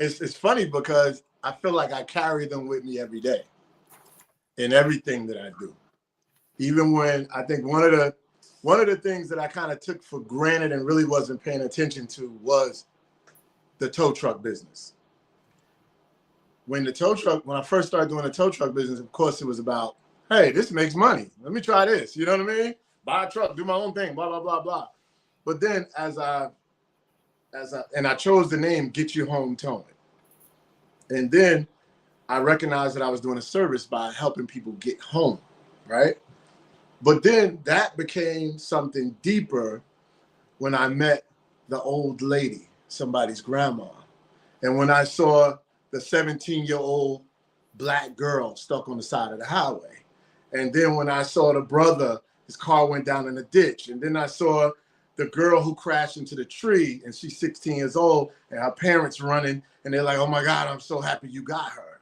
Speaker 5: it's funny because I feel like I carry them with me every day in everything that I do. Even when I think one of the things that I kind of took for granted and really wasn't paying attention to was the tow truck business. When I first started doing the tow truck business, of course it was about, hey, this makes money. Let me try this. You know what I mean? Buy a truck, do my own thing, blah, blah, blah, blah. But then as I chose the name Get You Home Towing. And then I recognized that I was doing a service by helping people get home, right? But then that became something deeper when I met the old lady, somebody's grandma. And when I saw the 17-year-old Black girl stuck on the side of the highway. And then when I saw the brother, his car went down in a ditch. And then I saw the girl who crashed into the tree, and she's 16 years old, and her parents running, and they're like, oh my God, I'm so happy you got her.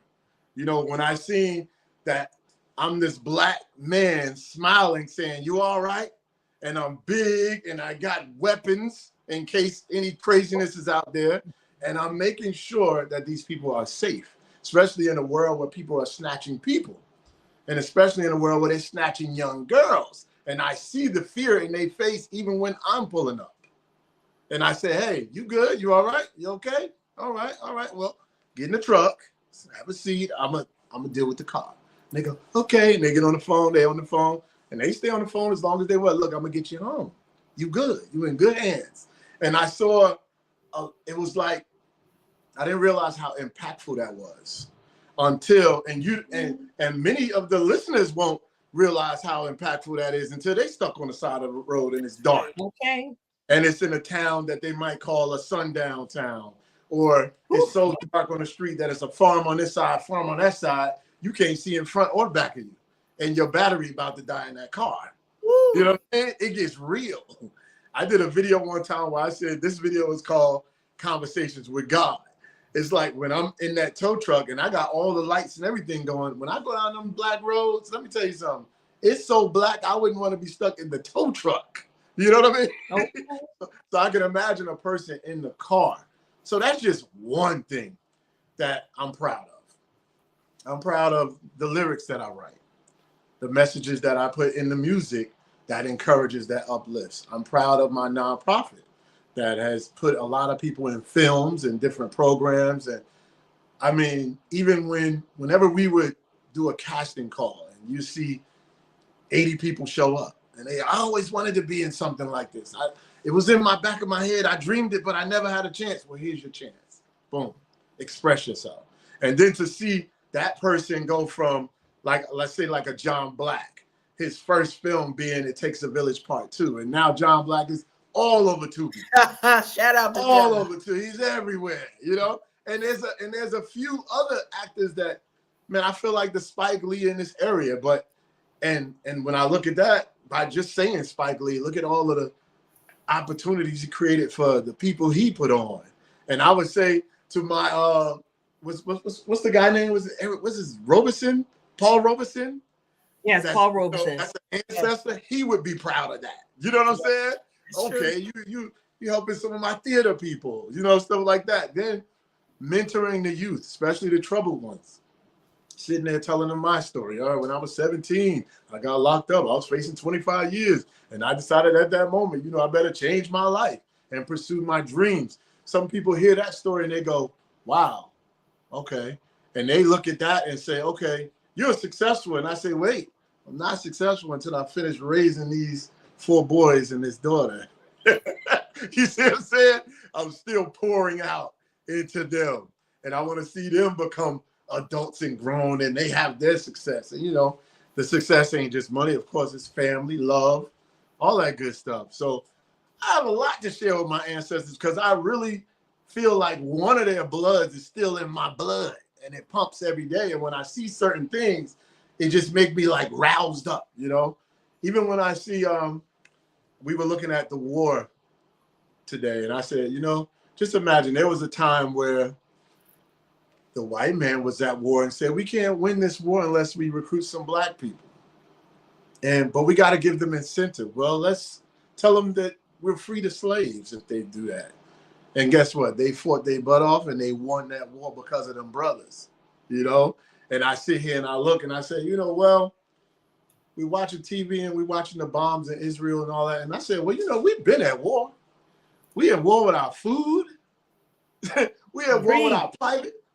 Speaker 5: When I seen that I'm this Black man smiling, saying, you all right? And I'm big, and I got weapons in case any craziness is out there. And I'm making sure that these people are safe, especially in a world where people are snatching people, and especially in a world where they're snatching young girls. And I see the fear in their face even when I'm pulling up. And I say, hey, you good? You all right? You okay? All right. Well, get in the truck, have a seat. I'm gonna deal with the car. And they go, okay. And they get on the phone. They on the phone. And they stay on the phone as long as they will. Look, I'm gonna get you home. You good. You in good hands. And I saw it was like, I didn't realize how impactful that was until, and many of the listeners won't realize how impactful that is until they stuck on the side of the road and it's dark.
Speaker 3: Okay.
Speaker 5: And it's in a town that they might call a sundown town, or it's so dark on the street that it's a farm on this side, farm on that side. You can't see in front or back of you, and your battery about to die in that car. You know what I'm saying? It gets real. I did a video one time where I said this video is called Conversations with God. It's like when I'm in that tow truck and I got all the lights and everything going. When I go down them black roads, let me tell you something. It's so black, I wouldn't want to be stuck in the tow truck. You know what I mean? Okay. So I can imagine a person in the car. So that's just one thing that I'm proud of. I'm proud of the lyrics that I write, the messages that I put in the music that encourages, that uplifts. I'm proud of my nonprofit that has put a lot of people in films and different programs. And I mean, even whenever we would do a casting call and you see 80 people show up, and I always wanted to be in something like this. It was in my back of my head. I dreamed it, but I never had a chance. Well, here's your chance. Boom. Express yourself. And then to see that person go from, like, let's say like a John Black, his first film being It Takes a Village Part 2. And now John Black is all over Tubi.
Speaker 4: Shout out to
Speaker 5: all
Speaker 4: John.
Speaker 5: over Tubi. He's everywhere, you know? And there's a few other actors that, man, I feel like the Spike Lee in this area, but and when I look at that, by just saying Spike Lee, look at all of the opportunities he created for the people he put on. And I would say to my what's the guy name? Was his Robeson? Paul Robeson?
Speaker 3: Yes, Paul Robeson.
Speaker 5: That's an ancestor. Yes. He would be proud of that. You know what I'm saying? It's okay, true. You helping some of my theater people, you know, stuff like that. Then mentoring the youth, especially the troubled ones. Sitting there telling them my story. All right, when I was 17, I got locked up. I was facing 25 years. And I decided at that moment, you know, I better change my life and pursue my dreams. Some people hear that story and they go, wow, okay. And they look at that and say, okay, you're successful. And I say, wait, I'm not successful until I finish raising these 4 boys and this daughter. You see what I'm saying? I'm still pouring out into them. And I want to see them become adults and grown, and they have their success. And you know, the success ain't just money. Of course, it's family, love, all that good stuff. So I have a lot to share with my ancestors because I really feel like one of their bloods is still in my blood, and it pumps every day. And when I see certain things, it just makes me like roused up, you know. Even when I see, we were looking at the war today, and I said, you know, just imagine there was a time where the white man was at war and said, we can't win this war unless we recruit some black people. But we got to give them incentive. Well, let's tell them that we're free to slaves if they do that. And guess what? They fought their butt off and they won that war because of them brothers, you know? And I sit here and I look and I say, you know, well, we watching TV and we watching the bombs in Israel and all that. And I said, well, you know, we've been at war. We at war with our food. We at war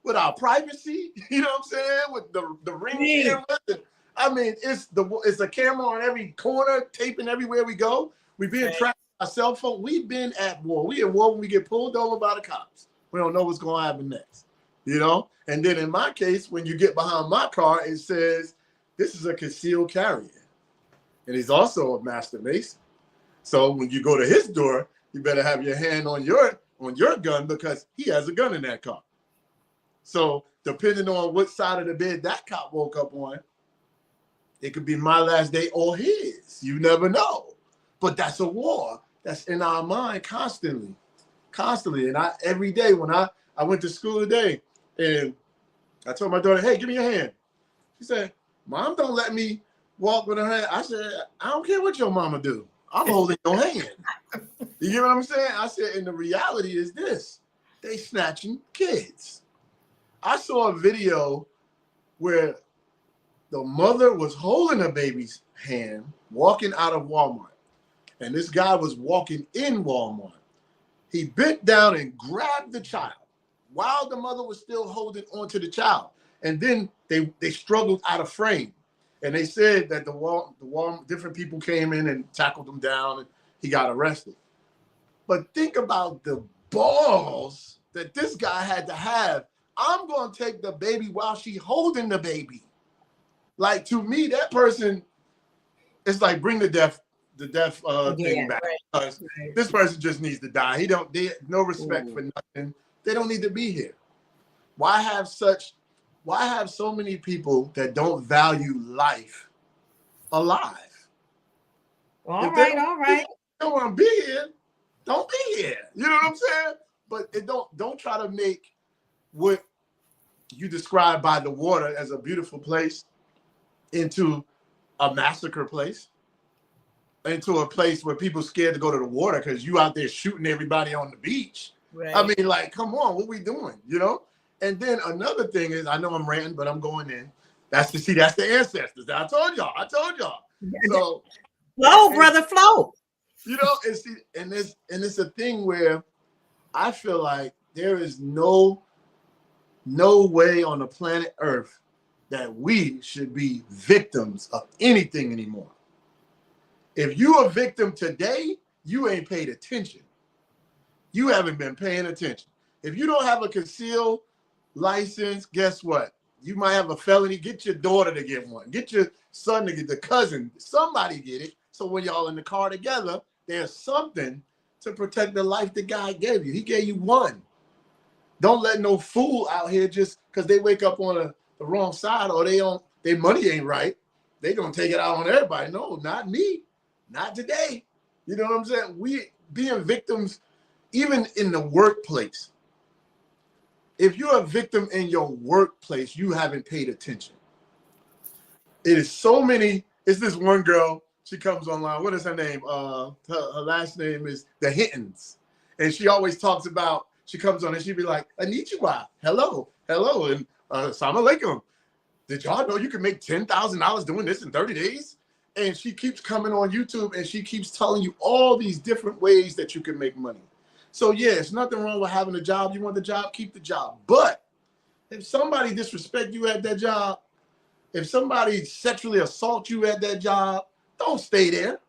Speaker 5: with our privacy, you know what I'm saying? With the ring cameras. I mean, it's a camera on every corner, taping everywhere we go. We've been tracked on our cell phone. We've been at war. We at war when we get pulled over by the cops. We don't know what's going to happen next, you know? And then in my case, when you get behind my car, it says, this is a concealed carrier. And he's also a master mason. So when you go to his door, you better have your hand on your gun because he has a gun in that car. So depending on what side of the bed that cop woke up on, it could be my last day or his. You never know. But that's a war that's in our mind constantly. And every day when I went to school today and I told my daughter, hey, give me your hand. She said, Mom, don't let me walk with her hand. I said, I don't care what your mama do. I'm holding your hand. You get what I'm saying? I said, and the reality is this. They snatching kids. I saw a video where the mother was holding a baby's hand, walking out of Walmart. And this guy was walking in Walmart. He bent down and grabbed the child while the mother was still holding onto the child. And then they struggled out of frame. And they said that different people came in and tackled him down and he got arrested. But think about the balls that this guy had to have. I'm going to take the baby while she's holding the baby. Like, to me, that person, it's like bring the death thing back. Because this person just needs to die. They no respect for nothing. They don't need to be here. Why have so many people that don't value life alive?
Speaker 3: All right.
Speaker 5: Don't want to be here. Don't be here. You know what I'm saying? But don't try to make what you describe by the water as a beautiful place into a massacre place, into a place where people scared to go to the water because you out there shooting everybody on the beach. Right. I mean, like, come on, what we doing? You know? And then another thing is, I know I'm ranting, but I'm going in. That's the ancestors. I told y'all. So
Speaker 3: flow, brother, flow.
Speaker 5: You know, and it's a thing where I feel like there is no way on the planet Earth that we should be victims of anything anymore. If you a victim today, you ain't paid attention. You haven't been paying attention. If you don't have a concealed license, guess what? You might have a felony. Get your daughter to get one. Get your son to get the cousin. Somebody get it. So when y'all in the car together, there's something to protect the life the guy gave you. He gave you one. Don't let no fool out here just because they wake up on the wrong side or their money ain't right. They gonna take it out on everybody. No, not me. Not today. You know what I'm saying? We being victims, even in the workplace. If you're a victim in your workplace, you haven't paid attention. It is so many. It's this one girl. She comes online. What is her name? Her last name is the Hittens. And she always talks about, she comes on and she be like, Anichiwa, hello, and assalamu alaikum. Did y'all know you can make $10,000 doing this in 30 days? And she keeps coming on YouTube and she keeps telling you all these different ways that you can make money. So yeah, it's nothing wrong with having a job. You want the job, keep the job. But if somebody disrespect you at that job, if somebody sexually assault you at that job, don't stay there.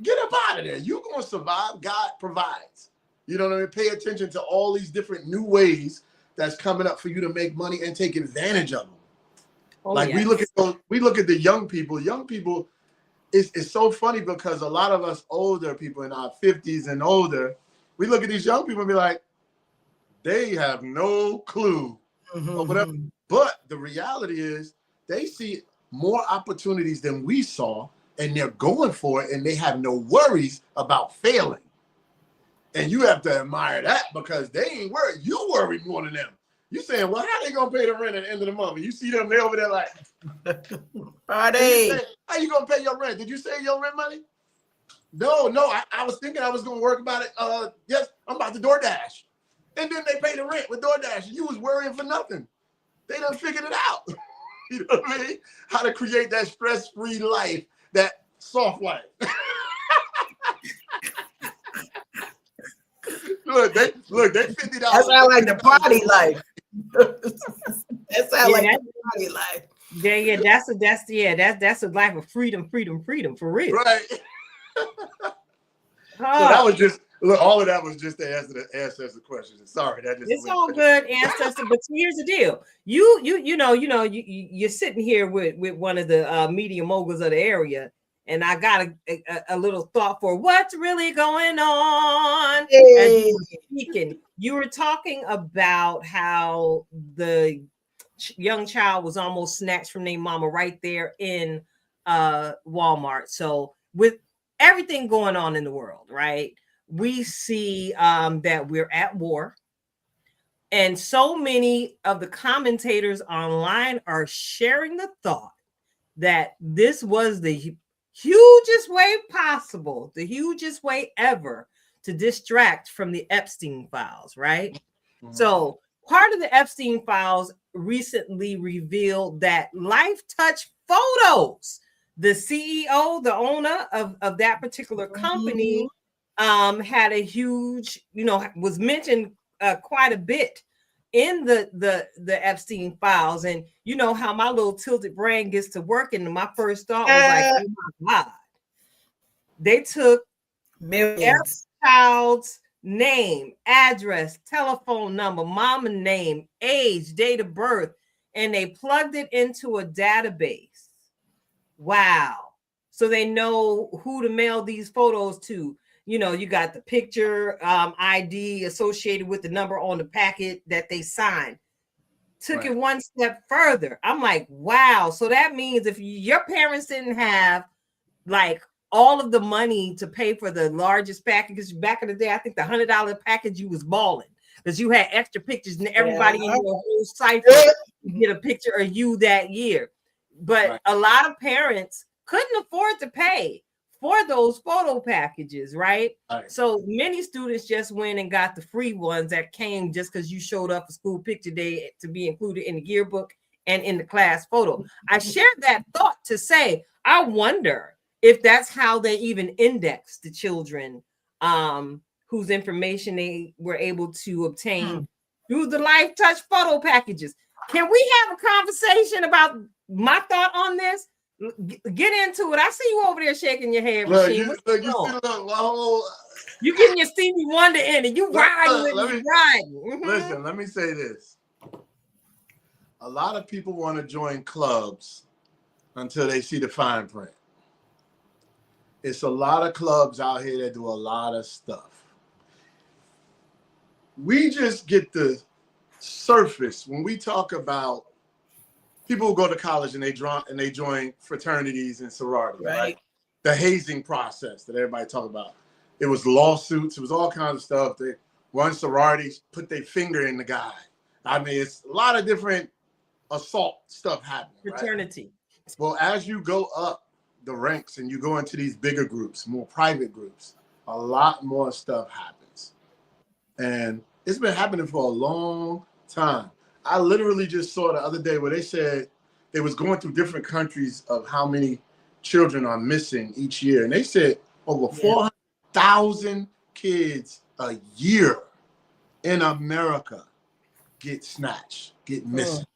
Speaker 5: Get up out of there. You're going to survive. God provides. You know what I mean? Pay attention to all these different new ways that's coming up for you to make money and take advantage of them. Yes. we look at the young people. Young people, it's so funny because a lot of us older people in our 50s and older, we look at these young people and be like, they have no clue or whatever. But the reality is they see more opportunities than we saw, and they're going for it, and they have no worries about failing. And you have to admire that because they ain't worried. You worry more than them. You saying, well, how they gonna pay the rent at the end of the month? And you see them, they over there like,
Speaker 4: Friday.
Speaker 5: How you gonna pay your rent? Did you save your rent money? No, I was thinking I was gonna work about it. Yes, I'm about to DoorDash. And then they pay the rent with DoorDash. You was worrying for nothing. They done figured it out. You know what I mean? How to create that stress-free life, that soft life. Look, they $50.
Speaker 4: That sound like the party life. That sound like the party life.
Speaker 3: Yeah, that's a life of freedom for real.
Speaker 5: Right. So that was just all of that was just to answer the questions. Sorry, that just
Speaker 3: it's all good, ancestor. But here's the deal: you're sitting here with one of the media moguls of the area, and I got a little thought for what's really going on. Hey. As you were speaking, you were talking about how the young child was almost snatched from their mama right there in Walmart. So with everything going on in the world, right? We see that we're at war. And so many of the commentators online are sharing the thought that this was the hugest way possible, the hugest way ever to distract from the Epstein files, right? Mm-hmm. So part of the Epstein files recently revealed that Life Touch Photos, the CEO, the owner of that particular company, had a huge, was mentioned quite a bit in the Epstein files. And you know how my little tilted brain gets to work. And my first thought was like, oh my God. They took
Speaker 4: millions.
Speaker 3: Every child's name, address, telephone number, mama name, age, date of birth, and they plugged it into a database. Wow. So they know who to mail these photos to. You know, you got the picture ID associated with the number on the packet that they signed. Took it one step further. I'm like, wow. So that means if your parents didn't have like all of the money to pay for the largest packages back in the day, I think the $100 package, you was balling because you had extra pictures and everybody in your whole cipher get a picture of you that year. But a lot of parents couldn't afford to pay for those photo packages, right? So many students just went and got the free ones that came just because you showed up for school picture day to be included in the yearbook and in the class photo. I shared that thought to say, I wonder if that's how they even index the children whose information they were able to obtain through the Life Touch photo packages. Can we have a conversation about my thought on this? Get into it. I see you over there shaking your head, Rasheem. You getting your Stevie Wonder in it. You riding with me, riding.
Speaker 5: Listen, let me say this. A lot of people want to join clubs until they see the fine print. It's a lot of clubs out here that do a lot of stuff. We just get the surface when we talk about people who go to college and they join fraternities and sororities, right? The hazing process that everybody talk about. It was lawsuits. It was all kinds of stuff. One sorority put their finger in the guy. I mean, it's a lot of different assault stuff happening.
Speaker 3: Fraternity.
Speaker 5: Right? Well, as you go up the ranks and you go into these bigger groups, more private groups, a lot more stuff happens. And it's been happening for a long time. I literally just saw the other day where they said they was going through different countries of how many children are missing each year. And they said over 400,000 kids a year in America get snatched, get missing.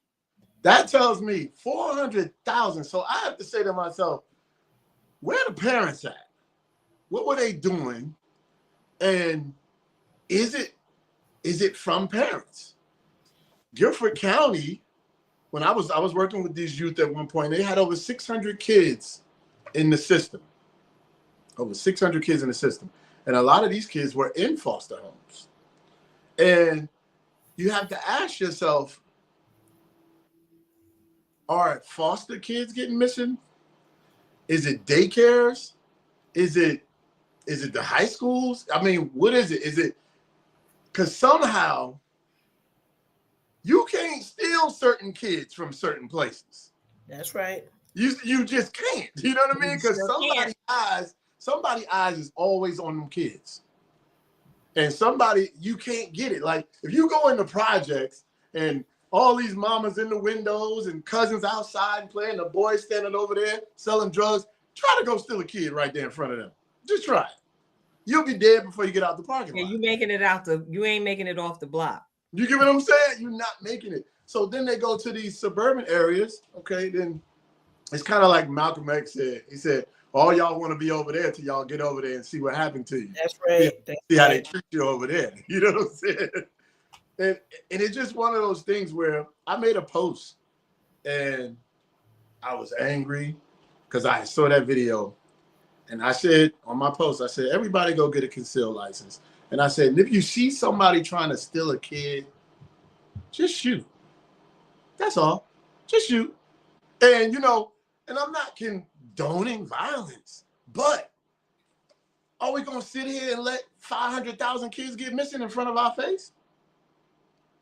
Speaker 5: That tells me 400,000. So I have to say to myself, where are the parents at? What were they doing? And is it from parents? Guilford County, when I was working with these youth at one point, they had over 600 kids in the system. Over 600 kids in the system. And a lot of these kids were in foster homes. And you have to ask yourself, are foster kids getting missing? Is it daycares? Is it the high schools? I mean, what is it? Is it because somehow you can't steal certain kids from certain places.
Speaker 4: That's right.
Speaker 5: You just can't. You know what I mean? Because somebody's eyes is always on them kids. And you can't get it. Like if you go into projects and all these mamas in the windows and cousins outside and playing, the boys standing over there selling drugs, try to go steal a kid right there in front of them. Just try it. You'll be dead before you get out the parking lot.
Speaker 3: You ain't making it off the block.
Speaker 5: You get what I'm saying? You're not making it. So then they go to these suburban areas. Okay, then it's kind of like Malcolm X said. He said, all y'all want to be over there till y'all get over there and see what happened to you.
Speaker 4: That's right.
Speaker 5: See how they treat you over there. You know what I'm saying? And it's just one of those things where I made a post and I was angry because I saw that video. And I said on my post, I said, everybody go get a concealed license. And I said, if you see somebody trying to steal a kid, just shoot. That's all. Just shoot. And, and I'm not condoning violence, but are we going to sit here and let 500,000 kids get missing in front of our face?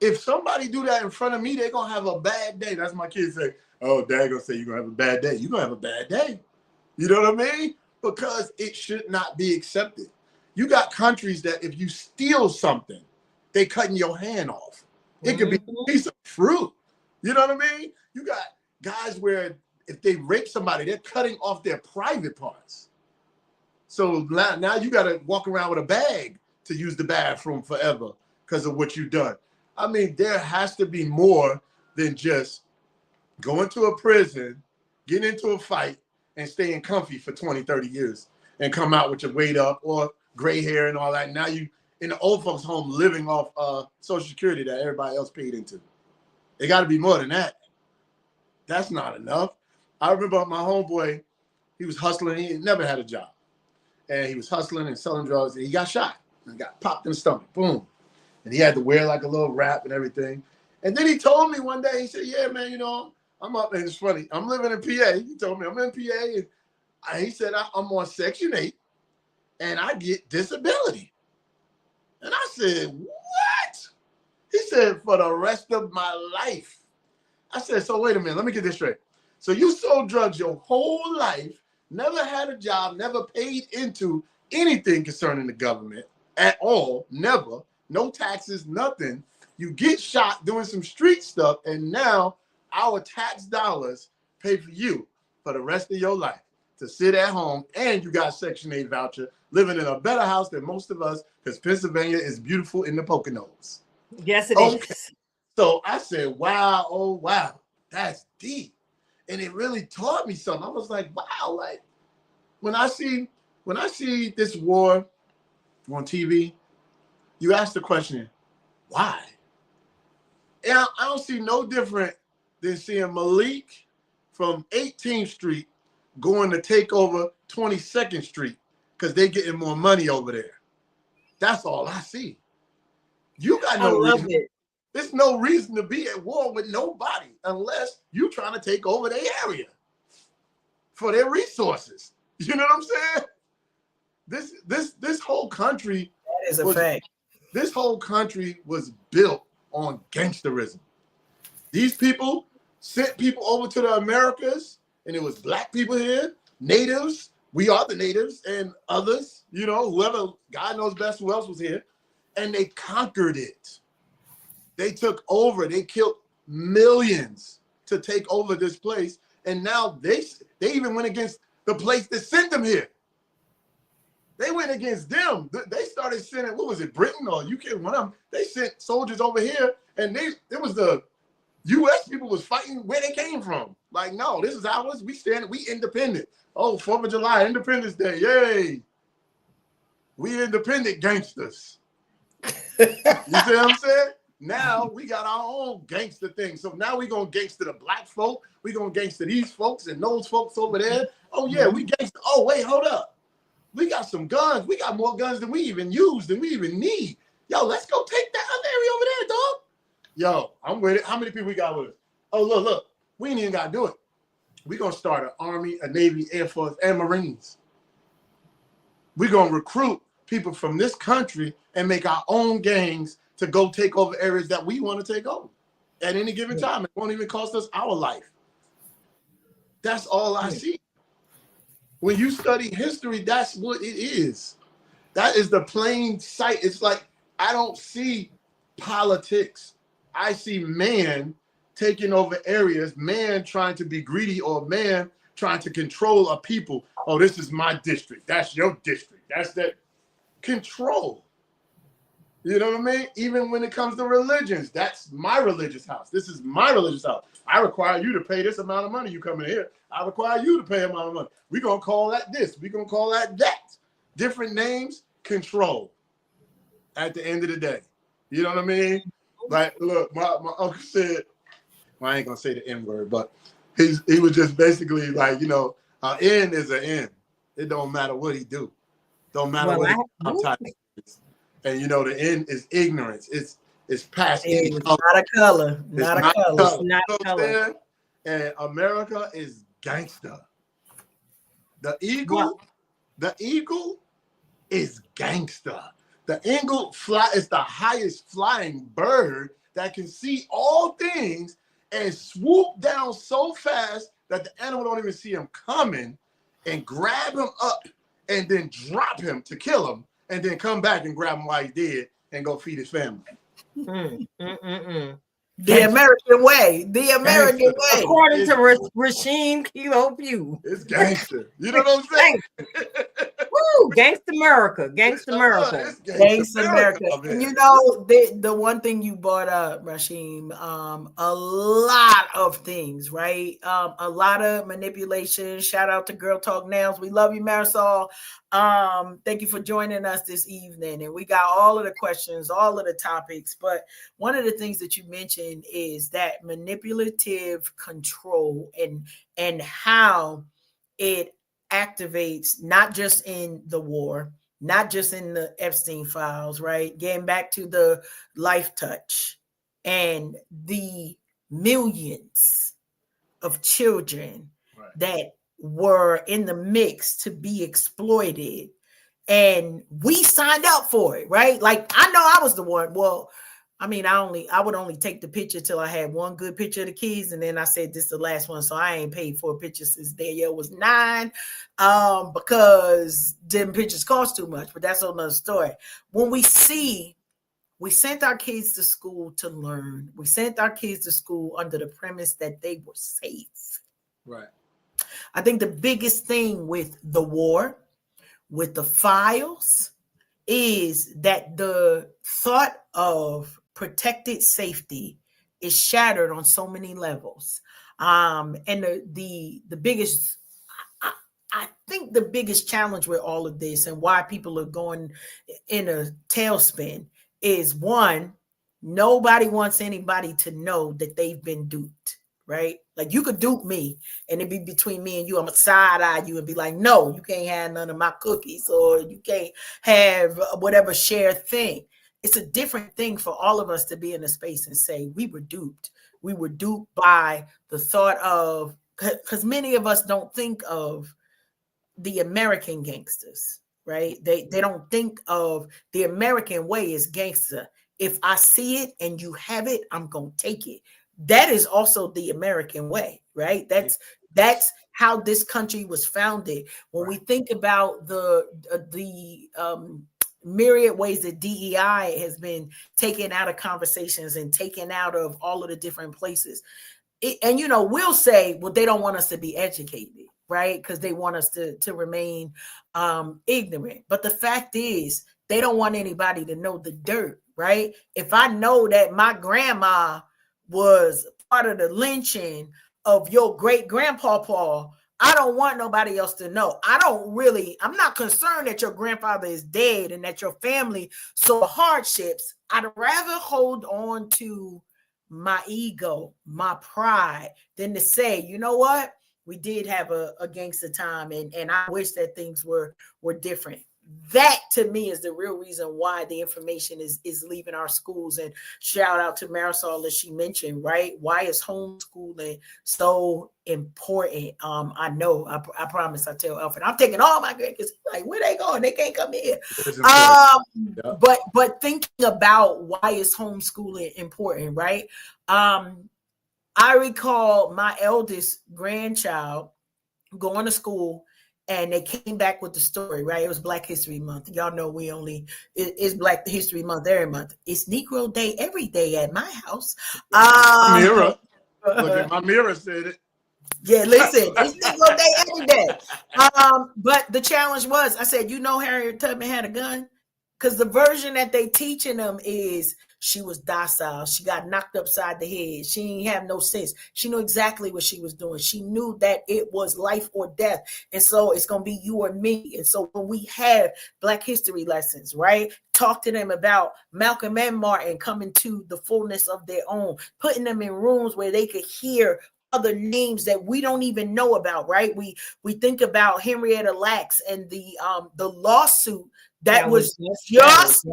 Speaker 5: If somebody do that in front of me, they're going to have a bad day. That's my kids say, oh, dad going to say you're going to have a bad day. You're going to have a bad day. You know what I mean? Because it should not be accepted. You got countries that if you steal something, they cutting your hand off. It could be a piece of fruit. You know what I mean? You got guys where if they rape somebody, they're cutting off their private parts. So now you got to walk around with a bag to use the bathroom forever because of what you've done. I mean, there has to be more than just going to a prison, getting into a fight, and staying comfy for 20, 30 years and come out with your weight up or gray hair and all that. Now you in the old folks' home living off Social Security that everybody else paid into. It got to be more than that. That's not enough. I remember my homeboy, he was hustling. He never had a job. And he was hustling and selling drugs, and he got shot and got popped in the stomach. Boom. And he had to wear like a little wrap and everything. And then he told me one day, he said, yeah, man, you know, I'm up, and it's funny. I'm living in PA. He told me I'm in PA, and he said, I'm on Section 8, and I get disability. And I said, what? He said, for the rest of my life. I said, so wait a minute, let me get this straight. So you sold drugs your whole life, never had a job, never paid into anything concerning the government at all, never, no taxes, nothing. You get shot doing some street stuff, and now our tax dollars pay for you for the rest of your life to sit at home, and you got Section 8 voucher, living in a better house than most of us, because Pennsylvania is beautiful in the Poconos.
Speaker 3: Yes, it is.
Speaker 5: So I said, wow, oh, wow, that's deep. And it really taught me something. I was like, wow, like when I see this war on TV, you ask the question, why? And I don't see no different than seeing Malik from 18th Street going to take over 22nd Street because they're getting more money over there. That's all I see. You got no reason. There's no reason to be at war with nobody unless you're trying to take over their area for their resources. You know what I'm saying? This whole country,
Speaker 4: that is a fact.
Speaker 5: This whole country was built on gangsterism. These people sent people over to the Americas, and it was black people here, natives. We are the natives, and others, you know, whoever, God knows best who else was here, and they conquered it. They took over. They killed millions to take over this place, and now they even went against the place that sent them here. They went against them. They started sending, what was it, Britain or UK? One of them. They sent soldiers over here, and it was the U.S. people was fighting where they came from. Like, no, this is ours. We independent. Oh, 4th of July, Independence Day, yay! We independent gangsters. You see what I'm saying? Now we got our own gangster thing. So now we gonna gangster the black folk. We gonna gangster these folks and those folks over there. Oh yeah, we gangster. Oh wait, hold up. We got some guns. We got more guns than we even use, than we even need. Yo, let's go take that other area over there, dog. Yo, I'm with it. How many people we got with us? Oh, look. We ain't even got to do it. We're going to start an Army, a Navy, Air Force, and Marines. We're going to recruit people from this country and make our own gangs to go take over areas that we want to take over at any given time. It won't even cost us our life. That's all I see. When you study history, that's what it is. That is the plain sight. It's like, I don't see politics. I see man taking over areas, man trying to be greedy, or man trying to control a people. Oh, this is my district. That's your district. That's that control. You know what I mean? Even when it comes to religions, that's my religious house. This is my religious house. I require you to pay this amount of money. You come in here. I require you to pay a amount of money. We're going to call that this. We're going to call that that. Different names, control. At the end of the day. You know what I mean? Like, look, my uncle said, well, I ain't going to say the N word, but he was just basically like, you know, an N is an N. It don't matter what he do. Don't matter what he is. And, you know, the N is ignorance. It's past any color.
Speaker 4: Not a color. Not a color.
Speaker 3: Not a color.
Speaker 5: And America is gangster. The eagle is gangster. The eagle is the highest flying bird that can see all things and swoop down so fast that the animal don't even see him coming, and grab him up and then drop him to kill him, and then come back and grab him while he's dead and go feed his family.
Speaker 4: The American way. The American way.
Speaker 3: According to Rasheem Pugh.
Speaker 5: It's gangster. You know what I'm saying?
Speaker 3: Woo! Gangsta America. Gangsta America.
Speaker 4: Thanks, America. And you know, the one thing you brought up, Rasheem, a lot of things, right? A lot of manipulation. Shout out to Girl Talk Nails. We love you, Marisol. Thank you for joining us this evening. And we got all of the questions, all of the topics. But one of the things that you mentioned is that manipulative control and how it activates not just in the war, not just in the Epstein files, right? Getting back to the Life Touch and the millions of children that were in the mix to be exploited. And we signed up for it, right? Like, I know I was the one. Well, I mean, I would only take the picture till I had one good picture of the kids, and then I said this is the last one, so I ain't paid for a picture since Danielle was 9, because them pictures cost too much. But that's another story. When we sent our kids to school to learn. We sent our kids to school under the premise that they were safe.
Speaker 5: Right.
Speaker 4: I think the biggest thing with the war, with the files, is that the thought of protected safety is shattered on so many levels. And the biggest, I think the biggest challenge with all of this and why people are going in a tailspin is, one, nobody wants anybody to know that they've been duped, right? Like, you could dupe me and it'd be between me and you. I'm gonna side eye you and be like, no, you can't have none of my cookies, or you can't have whatever shared thing. It's a different thing for all of us to be in a space and say, we were duped. We were duped by the thought of, because many of us don't think of the American gangsters, right? They don't think of the American way as gangster. If I see it and you have it, I'm gonna take it. That is also the American way, right? That's how this country was founded. When we think about the myriad ways that DEI has been taken out of conversations and taken out of all of the different places, and you know, we'll say, well, they don't want us to be educated, right? Because they want us to remain ignorant. But the fact is, they don't want anybody to know the dirt, right? If I know that my grandma was part of the lynching of your great grandpapa, I don't want nobody else to know. I'm not concerned that your grandfather is dead and that your family saw hardships. I'd rather hold on to my ego, my pride, than to say, you know what? We did have a gangster time, and I wish that things were different. That, to me, is the real reason why the information is leaving our schools. And shout out to Marisol, as she mentioned, right? Why is homeschooling so important? I know, I promise, I tell Alfred, I'm taking all my grandkids. Like, where they going? They can't come here. But thinking about why is homeschooling important, right? I recall my eldest grandchild going to school, and they came back with the story, right? It was Black History Month. Y'all know it's Black History Month every month. It's Negro Day every day at my house.
Speaker 5: Mirror. Look at my mirror said it.
Speaker 4: Yeah, listen, it's Negro Day every day. But the challenge was, I said, you know, Harriet Tubman had a gun? Because the version that they teaching them is she was docile. She got knocked upside the head. She didn't have no sense. She knew exactly what she was doing. She knew that it was life or death. And so it's going to be you or me. And so when we have Black history lessons, right, talk to them about Malcolm and Martin coming to the fullness of their own, putting them in rooms where they could hear other names that we don't even know about, right? We think about Henrietta Lacks and the lawsuit that was just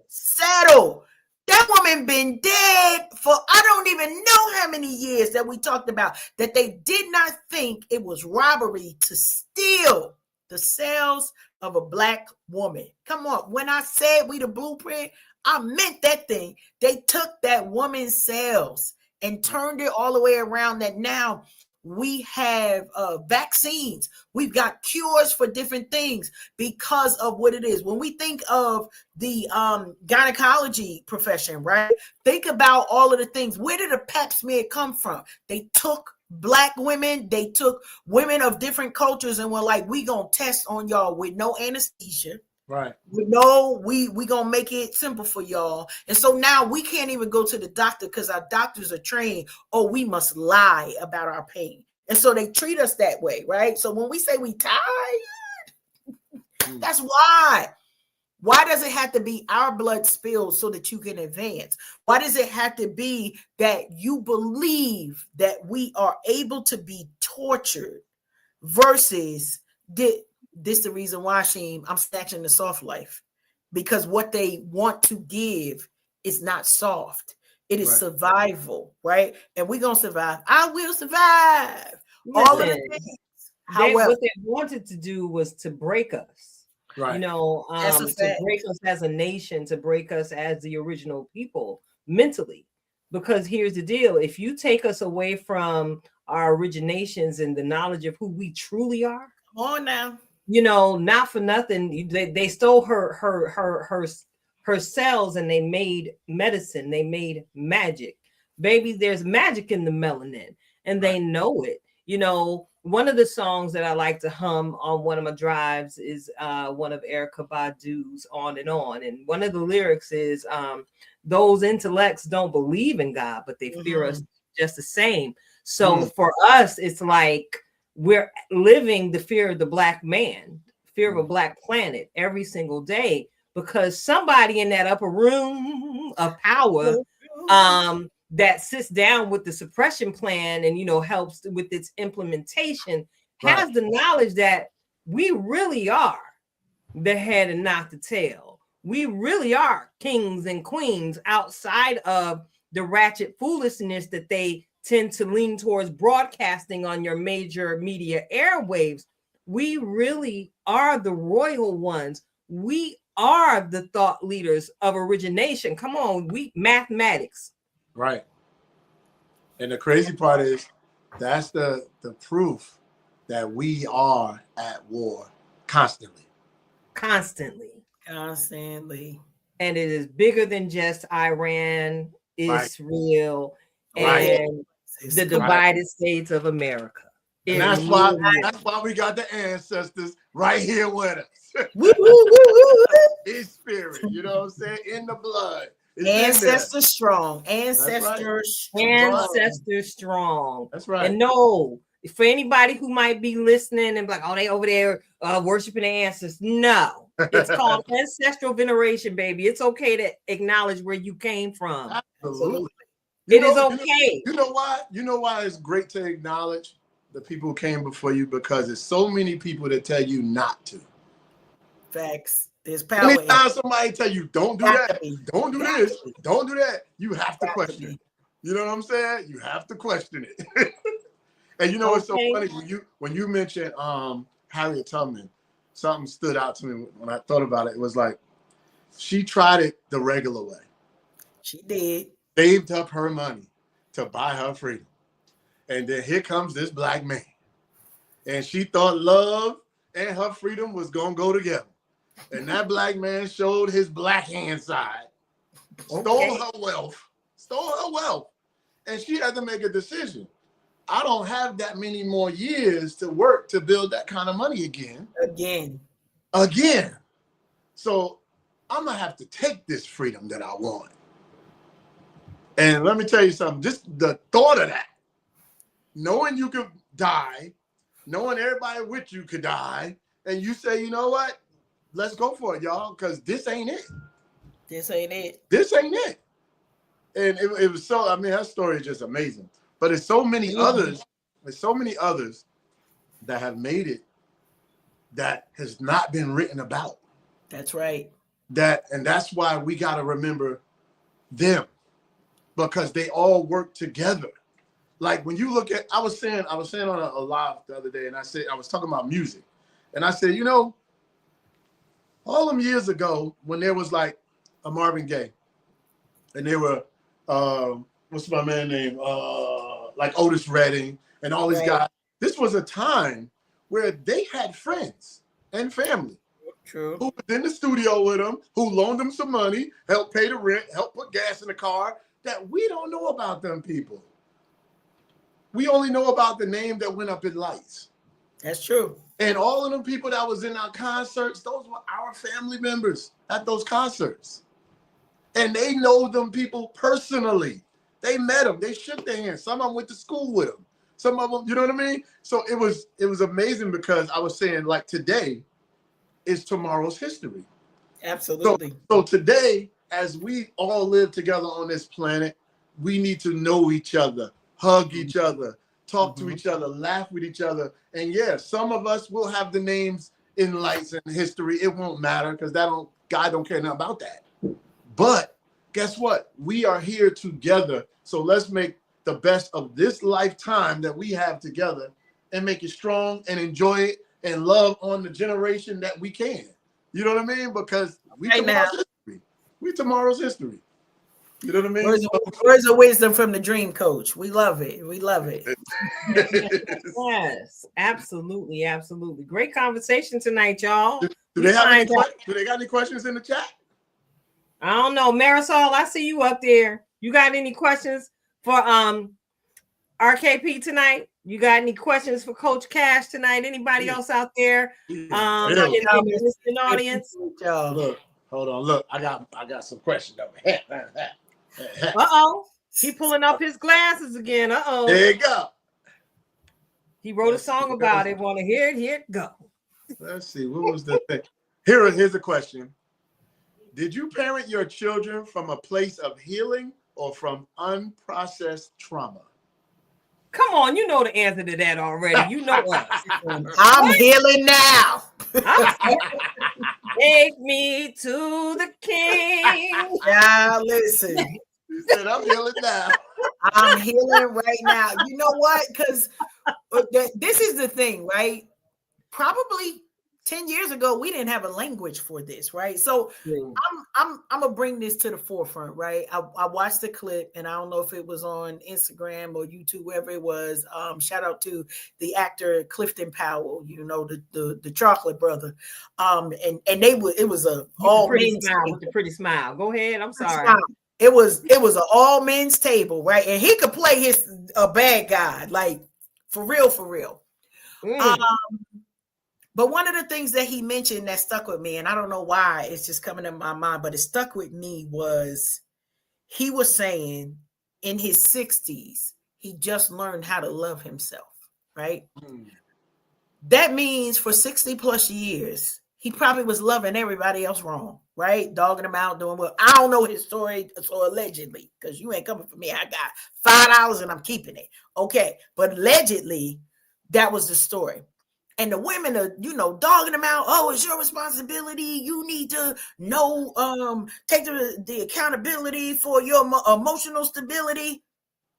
Speaker 4: settled. That woman been dead for I don't even know how many years, that we talked about, that they did not think it was robbery to steal the cells of a Black woman. Come on. When I said we the blueprint, I meant that thing. They took that woman's cells and turned it all the way around, that now we have vaccines. We've got cures for different things because of what it is. When we think of the gynecology profession, right? Think about all of the things. Where did a pap smear come from? They took Black women, they took women of different cultures and were like, we gonna test on y'all with no anesthesia.
Speaker 5: Right.
Speaker 4: We know we gonna make it simple for y'all. And so now we can't even go to the doctor because our doctors are trained. Oh, we must lie about our pain. And so they treat us that way, right? So when we say we tired, that's why. Why does it have to be our blood spilled so that you can advance? Why does it have to be that you believe that we are able to be tortured versus this the reason why, Sheem, I'm snatching the soft life? Because what they want to give is not soft. It is survival, right? And we're going to survive. I will survive. All of the things.
Speaker 3: What they wanted to do was to break us.
Speaker 5: Right.
Speaker 3: You know, to break us as a nation, to break us as the original people mentally. Because here's the deal. If you take us away from our originations and the knowledge of who we truly are.
Speaker 4: Come on now.
Speaker 3: You know, not for nothing. They stole her cells and they made medicine. They made magic. Baby, there's magic in the melanin and they know it. You know, one of the songs that I like to hum on one of my drives is one of Erykah Badu's On and On. And one of the lyrics is, those intellects don't believe in God, but they fear us just the same. So for us, it's like we're living the fear of the Black man, fear of a Black planet every single day, because somebody in that upper room of power that sits down with the suppression plan and, you know, helps with its implementation has the knowledge that we really are the head and not the tail. We really are kings and queens outside of the ratchet foolishness that they tend to lean towards broadcasting on your major media airwaves. We really are the royal ones. We are the thought leaders of origination. Come on, mathematics.
Speaker 5: Right. And the crazy part is that's the proof that we are at war constantly.
Speaker 3: Constantly.
Speaker 4: And
Speaker 3: it is bigger than just Iran, Israel, and the divided states of America.
Speaker 5: And that's why we got the ancestors right here with us. In spirit, you know what I'm saying? In the blood.
Speaker 4: Ancestor strong.
Speaker 3: Ancestor strong.
Speaker 5: That's right.
Speaker 3: And no, for anybody who might be listening and be like, oh, they over there worshiping the ancestors. No, it's called ancestral veneration, baby. It's okay to acknowledge where you came from.
Speaker 5: Absolutely.
Speaker 3: It is okay.
Speaker 5: You know why? You know why it's great to acknowledge the people who came before you? Because there's so many people that tell you not to.
Speaker 4: Facts. There's power.
Speaker 5: Anytime somebody tell you don't do that, don't do this, don't do that, you have to question it. You know what I'm saying? You have to question it. And you know what's so funny when you mentioned Harriet Tubman, something stood out to me when I thought about it. It was like she tried it the regular way.
Speaker 4: She did.
Speaker 5: Saved up her money to buy her freedom. And then here comes this Black man. And she thought love and her freedom was gonna go together. And that Black man showed his Black hand side, stole her wealth, and she had to make a decision. I don't have that many more years to work to build that kind of money again. So I'm gonna have to take this freedom that I want. And let me tell you something, just the thought of that, knowing you could die, knowing everybody with you could die, and you say, you know what? Let's go for it, y'all, because this ain't it.
Speaker 4: This ain't it.
Speaker 5: And it was so, I mean, that story is just amazing. But there's so many others that have made it that has not been written about.
Speaker 4: That's right.
Speaker 5: And that's why we got to remember them, because they all work together. Like when you look at, I was saying on a live the other day, and I was talking about music, and I said, you know, all them years ago when there was like a Marvin Gaye, and they were what's my man name, like Otis Redding and all these guys. This was a time where they had friends and family.
Speaker 4: True.
Speaker 5: Who was in the studio with them, who loaned them some money, helped pay the rent, helped put gas in the car, that we don't know about them people. We only know about the name that went up in lights.
Speaker 4: That's true.
Speaker 5: And all of them people that was in our concerts, those were our family members at those concerts. And they know them people personally. They met them. They shook their hands. Some of them went to school with them. Some of them, you know what I mean? So it was amazing because I was saying, like, today is tomorrow's history.
Speaker 4: Absolutely.
Speaker 5: So today, as we all live together on this planet, we need to know each other, hug each other, talk to each other, laugh with each other. And yeah, some of us will have the names in lights and history. It won't matter because God don't care nothing about that. But guess what? We are here together. So let's make the best of this lifetime that we have together and make it strong and enjoy it and love on the generation that we can. You know what I mean? Because we tomorrow's history. We tomorrow's history. You know what I mean?
Speaker 4: Words of wisdom from the Dream Coach. We love it. We love it.
Speaker 3: Yes, absolutely, absolutely. Great conversation tonight, y'all.
Speaker 5: Do they got any questions in the chat?
Speaker 3: I don't know. Marisol, I see you up there. You got any questions for RKP tonight? You got any questions for Coach Cash tonight? Anybody else out there in the listening audience?
Speaker 5: Look, hold on. Look, I got some questions over here.
Speaker 3: Uh-oh. He pulling up his glasses again. Uh-oh.
Speaker 5: There you go.
Speaker 3: He wrote a song about it. Want to hear it? Here it go.
Speaker 5: Let's see. What was the thing? Here's a question. Did you parent your children from a place of healing or from unprocessed trauma?
Speaker 3: Come on, you know the answer to that already. You know what?
Speaker 4: I'm healing now.
Speaker 3: Take me to the king.
Speaker 4: Now listen.
Speaker 5: He said, I'm healing now.
Speaker 4: I'm healing right now. You know what? Because this is the thing, right? Probably 10 years ago, we didn't have a language for this, right? So I'm gonna bring this to the forefront, right? I watched the clip, and I don't know if it was on Instagram or YouTube, wherever it was. Shout out to the actor Clifton Powell, you know, the chocolate brother. And it was a all men's table
Speaker 3: with the pretty smile. Go ahead. I'm sorry.
Speaker 4: It was an all men's table, right? And he could play a bad guy, like for real. But one of the things that he mentioned that stuck with me, and I don't know why it's just coming in my mind, but it stuck with me, was he was saying in his 60s, he just learned how to love himself, right? That means for 60 plus years, he probably was loving everybody else wrong, right? Dogging them out, doing well. I don't know his story, so allegedly, because you ain't coming for me. I got $5 and I'm keeping it. Okay, but allegedly, that was the story. And the women are, dogging them out. Oh, it's your responsibility. You need to know, take the accountability for your emotional stability.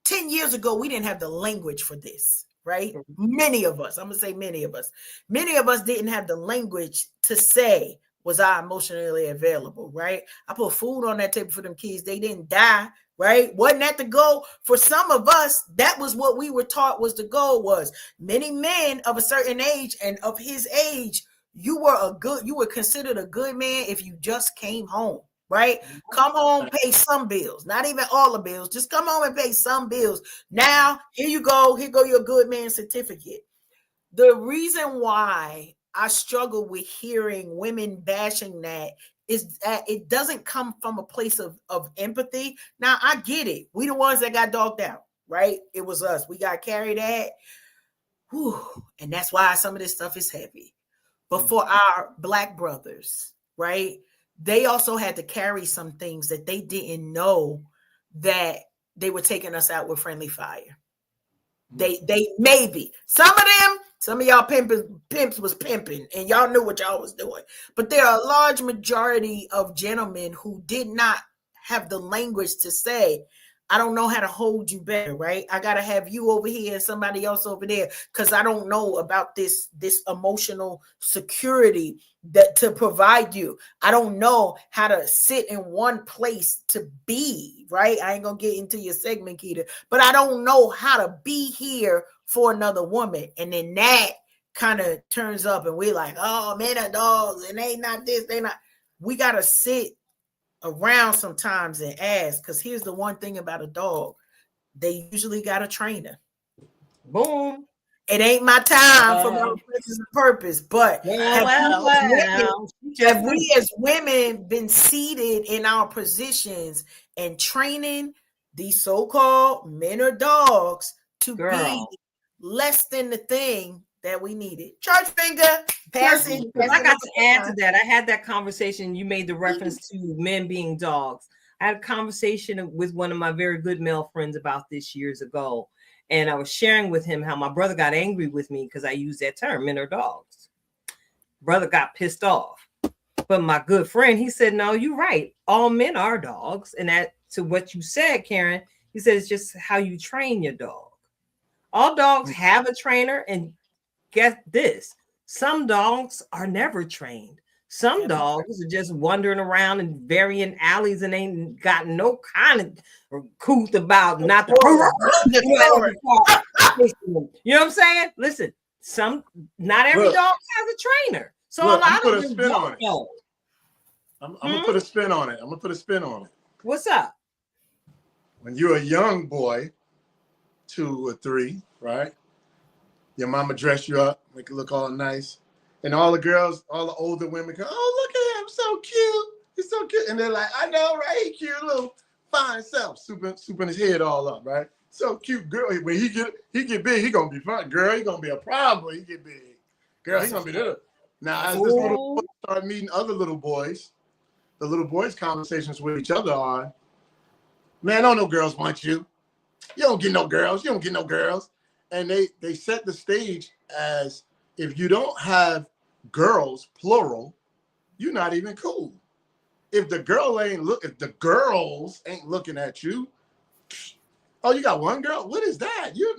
Speaker 4: 10 years ago, we didn't have the language for this, right? Many of us, I'm going to say many of us didn't have the language to say, was I emotionally available, right? I put food on that table for them kids. They didn't die, right? Wasn't that the goal? For some of us, that was what we were taught was the goal was. Many men of a certain age and of his age, you were considered a good man if you just came home, right? Come home, pay some bills, not even all the bills. Just come home and pay some bills. Now, here you go. Here go your good man certificate. The reason why I struggle with hearing women bashing that is that it doesn't come from a place of empathy. Now, I get it. We the ones that got dogged out, right? It was us. We got carried that. Whew. And that's why some of this stuff is heavy. But for our Black brothers, right, they also had to carry some things that they didn't know that they were taking us out with friendly fire. They maybe some of y'all pimps was pimping and y'all knew what y'all was doing. But there are a large majority of gentlemen who did not have the language to say, I don't know how to hold you better, right? I got to have you over here and somebody else over there because I don't know about this emotional security that to provide you. I don't know how to sit in one place to be, right? I ain't going to get into your segment, Keita, but I don't know how to be here for another woman. And then that kind of turns up and we're like, oh, men are dogs and they not this, they not. We got to sit around sometimes and ask, because here's the one thing about a dog, they usually got a trainer.
Speaker 3: Boom.
Speaker 4: It ain't my time for my purpose and purpose. But have we as women been seated in our positions and training these so-called men or dogs to be less than the thing that we needed? Church finger, passing.
Speaker 3: I got to add to that. I had that conversation. You made the reference to men being dogs. I had a conversation with one of my very good male friends about this years ago. And I was sharing with him how my brother got angry with me because I used that term, men are dogs. Brother got pissed off. But my good friend, he said, no, you're right. All men are dogs. And that, to what you said, Karen, he said, it's just how you train your dog. All dogs have a trainer. And get this, some dogs are never trained. Some dogs are just wandering around in varying alleys and ain't got no kind of couth about not the you know what I'm saying? Listen, not every dog has a trainer. So a lot of them don't know.
Speaker 5: I'm gonna put a spin on it.
Speaker 3: What's up?
Speaker 5: When you're a young boy, 2 or 3, right? Your mama dress you up, make you look all nice. And all the girls, all the older women go, oh, look at him, so cute. He's so cute. And they're like, I know, right? He cute, little fine self, souping his head all up, right? So cute, girl. When he get big, he gonna be fun. Girl, he gonna be a problem when he get big. Girl, he gonna be there. Now, as this little boy start meeting other little boys, the little boys' conversations with each other are, man, don't no girls want you. You don't get no girls. You don't get no girls. And they set the stage as, if you don't have girls, plural, you're not even cool. If the girls ain't looking at you, oh, you got one girl? What is that? You're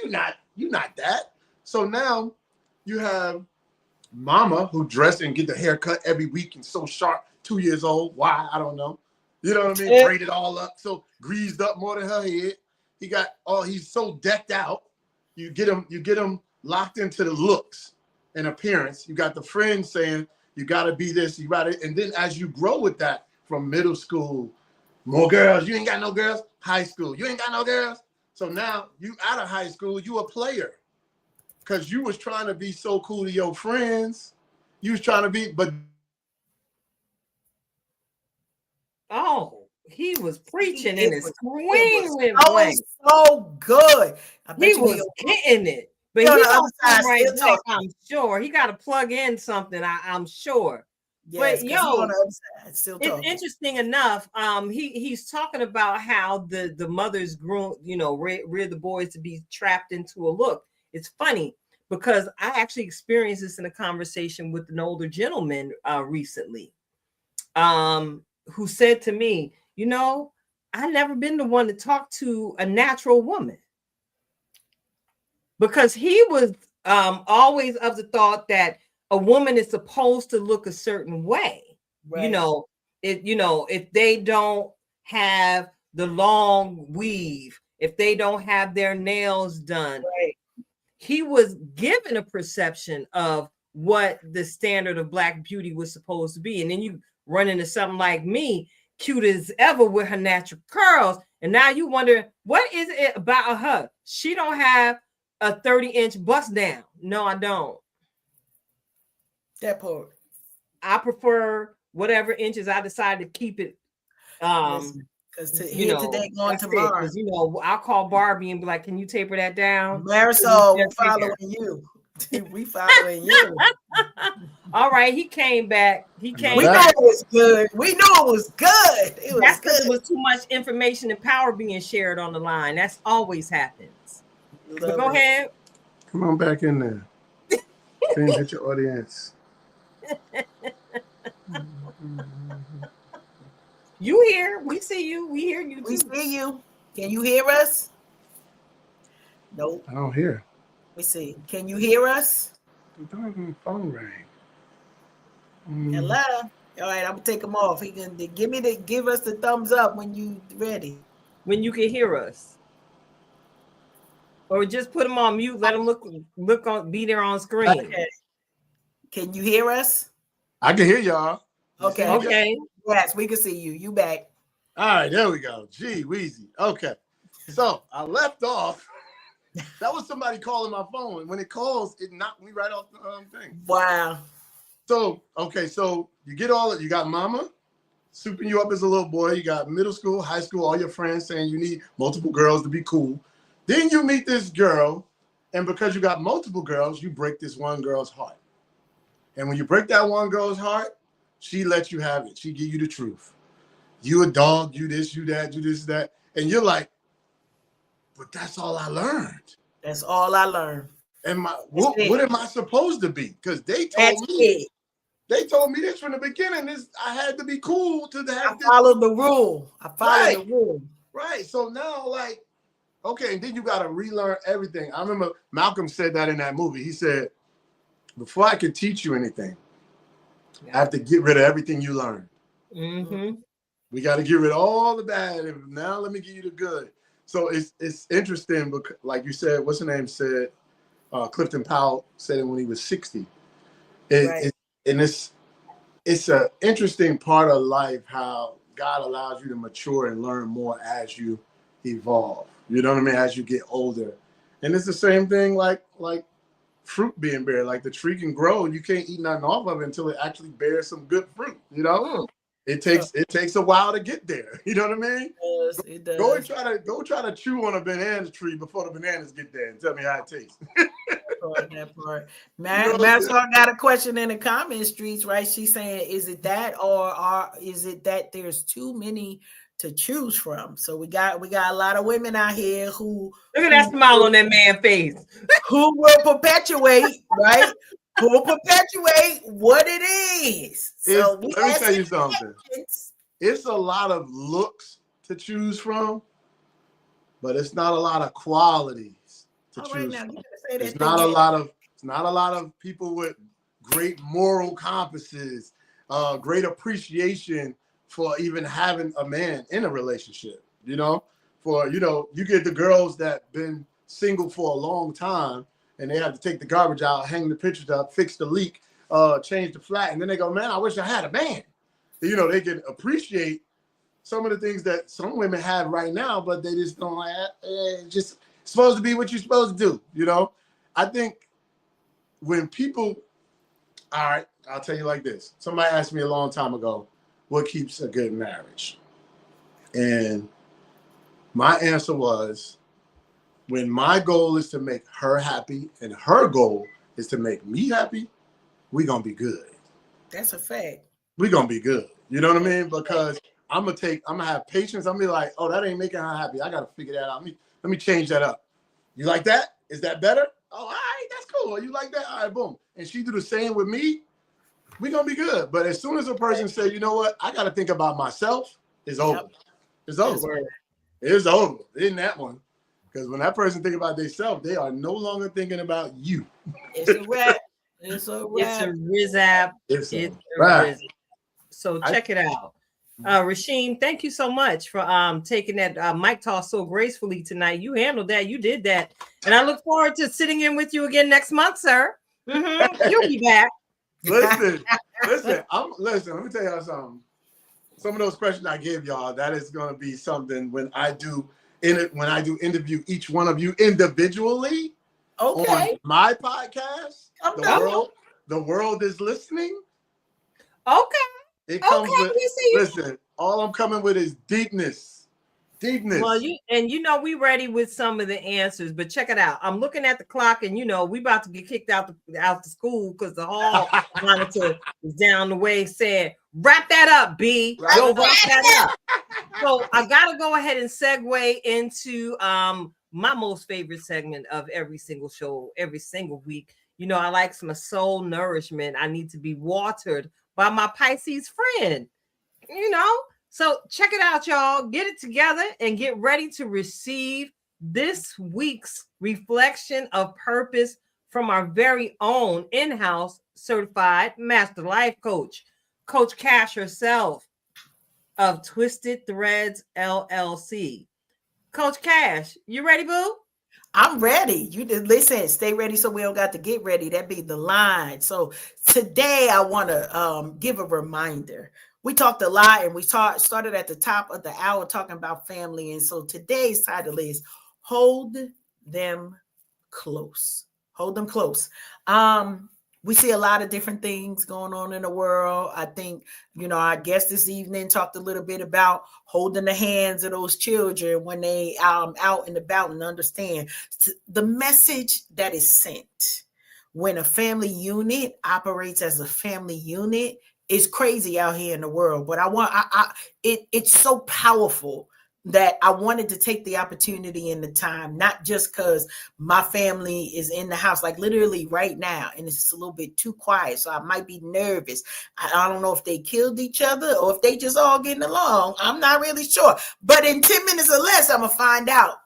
Speaker 5: not that. So now you have mama who dress and get the haircut every week and so sharp, 2 years old. Why? I don't know. You know what I mean? Braided all up, so greased up more than her head. He's so decked out. You get him locked into the looks and appearance. You got the friends saying, you got to be this, you got it. And then as you grow with that from middle school, more girls, you ain't got no girls. High school, you ain't got no girls. So now you out of high school, you a player. Because you was trying to be so cool to your friends. You was trying to be, but.
Speaker 3: Oh, he was preaching in his swing.
Speaker 4: So good.
Speaker 3: He was getting it. But he don't come right back, I'm sure. He got to plug in something, I'm sure. Yes, but it's interesting enough. He's talking about how the mothers grew, rear the boys to be trapped into a look. It's funny because I actually experienced this in a conversation with an older gentleman recently, who said to me, I never been the one to talk to a natural woman. Because he was always of the thought that a woman is supposed to look a certain way. Right. If they don't have the long weave, if they don't have their nails done, right. He was given a perception of what the standard of Black beauty was supposed to be. And then you run into something like me, cute as ever with her natural curls. And now you wonder, what is it about her? She don't have a 30-inch bust down. No, I don't.
Speaker 4: That part.
Speaker 3: I prefer whatever inches I decide to keep it.
Speaker 4: Because today going tomorrow.
Speaker 3: Because I'll call Barbie and be like, "Can you taper that down?"
Speaker 4: Marisol, we're following you. We following you.
Speaker 3: All right, he came back. We knew
Speaker 4: it was good.
Speaker 3: That's because it was too much information and power being shared on the line. That's always happens. But go ahead.
Speaker 5: Come on back in there. Then hit your audience.
Speaker 3: You here? We see you. We hear you.
Speaker 4: We see you. Can you hear us? Nope.
Speaker 5: I don't hear.
Speaker 4: Let me see. Can you hear us?
Speaker 5: The phone rang.
Speaker 4: Hello. All right, I'm gonna take them off. He can give us the thumbs up when you ready.
Speaker 3: When you can hear us. Or just put them on mute. Let them be there on screen.
Speaker 4: Okay. Can you hear us?
Speaker 5: I can hear y'all.
Speaker 3: Okay.
Speaker 4: Yes, we can see you. You back.
Speaker 5: All right, there we go. Gee, Weezy. Okay. So I left off That was somebody calling my phone. And when it calls, it knocked me right off the thing.
Speaker 4: Wow.
Speaker 5: So, okay, so you got mama souping you up as a little boy. You got middle school, high school, all your friends saying you need multiple girls to be cool. Then you meet this girl, and because you got multiple girls, you break this one girl's heart. And when you break that one girl's heart, she lets you have it. She give you the truth. You a dog, you this, you that, you this, that. And you're like, but that's all I learned.
Speaker 4: That's all I learned.
Speaker 5: And what am I supposed to be? Because they told me this from the beginning. I had to be cool to have
Speaker 4: I followed the rule.
Speaker 5: Right.
Speaker 4: The rule.
Speaker 5: Right. So now, like, okay, and then you got to relearn everything. I remember Malcolm said that in that movie. He said, before I can teach you anything, I have to get rid of everything you learned.
Speaker 3: Mm-hmm.
Speaker 5: We got to get rid of all the bad. And now let me give you the good. So it's interesting because, like you said, what's her name said, Clifton Powell said it when he was 60. And it's an interesting part of life how God allows you to mature and learn more as you evolve. You know what I mean? As you get older. And it's the same thing like fruit being bare. Like the tree can grow and you can't eat nothing off of it until it actually bears some good fruit, you know? It takes a while to get there. You know what I mean?
Speaker 4: It does.
Speaker 5: Go try to chew on a banana tree before the bananas get there and tell me how it tastes.
Speaker 4: That part. Marisol got a question in the comment streets, right? She's saying, is it that or is it that there's too many to choose from? So we got a lot of women out here who
Speaker 3: look at that smile on that man's face.
Speaker 4: Who will perpetuate, right? Who will perpetuate what it is. So
Speaker 5: let me tell you something. It's a lot of looks to choose from, but it's not a lot of qualities to choose from. It's not a lot of people with great moral compasses, great appreciation for even having a man in a relationship. You know, you get the girls that been single for a long time and they have to take the garbage out, hang the pictures up, fix the leak, change the flat, and then they go, man, I wish I had a man. You know, they can appreciate some of the things that some women have right now, but they just don't just supposed to be what you're supposed to do. You know, I think when people, all right, I'll tell you like this. Somebody asked me a long time ago, what keeps a good marriage? And my answer was, when my goal is to make her happy and her goal is to make me happy, we're going to be good.
Speaker 4: That's a fact.
Speaker 5: We're going to be good. You know what I mean? Because I'm going to have patience. I'm going to be like, oh, that ain't making her happy. I got to figure that out. Let me change that up. You like that? Is that better? Oh, all right, that's cool. You like that? All right, boom. And she do the same with me, we're going to be good. But as soon as a person say, you know what? I got to think about myself, it's over. It's over. It's over. Isn't that one? Because when that person think about themselves, they are no longer thinking about you.
Speaker 4: It's a wrap. It's a
Speaker 3: rizap.
Speaker 5: It's a wrap.
Speaker 3: So check it out. Rasheem, thank you so much for taking that mic toss so gracefully tonight. You handled that. You did that. And I look forward to sitting in with you again next month, sir. Mm-hmm. You'll be back.
Speaker 5: Listen. Let me tell y'all something. Some of those questions I gave y'all, that is going to be something when I do interview each one of you individually on my podcast. The world is listening.
Speaker 3: Okay.
Speaker 5: It comes with, listen, all I'm coming with is deepness.
Speaker 3: Well, we ready with some of the answers, but check it out. I'm looking at the clock, and we about to get kicked out to school because the hall monitor is down the way. Said, "Wrap that up, B. Wrap that up." So I gotta go ahead and segue into my most favorite segment of every single show, every single week. I like some soul nourishment. I need to be watered by my Pisces friend. So check it out, y'all. Get it together and get ready to receive this week's reflection of purpose from our very own in-house certified master life coach, Coach Cash herself of Twisted Threads LLC. Coach Cash, you ready, boo?
Speaker 4: I'm ready. You just listen, stay ready so we don't got to get ready. That be the line. So today I want to give a reminder. We talked a lot and we started at the top of the hour talking about family. And so today's title is Hold them close. Hold them close. We see a lot of different things going on in the world. I think, our guest this evening talked a little bit about holding the hands of those children when they out and about, and understand the message that is sent when a family unit operates as a family unit is crazy out here in the world. But it's so powerful that I wanted to take the opportunity and the time, not just because my family is in the house, like literally right now, and it's just a little bit too quiet, so I might be nervous. I don't know if they killed each other or if they just all getting along. I'm not really sure. But in 10 minutes or less, I'm going to find out.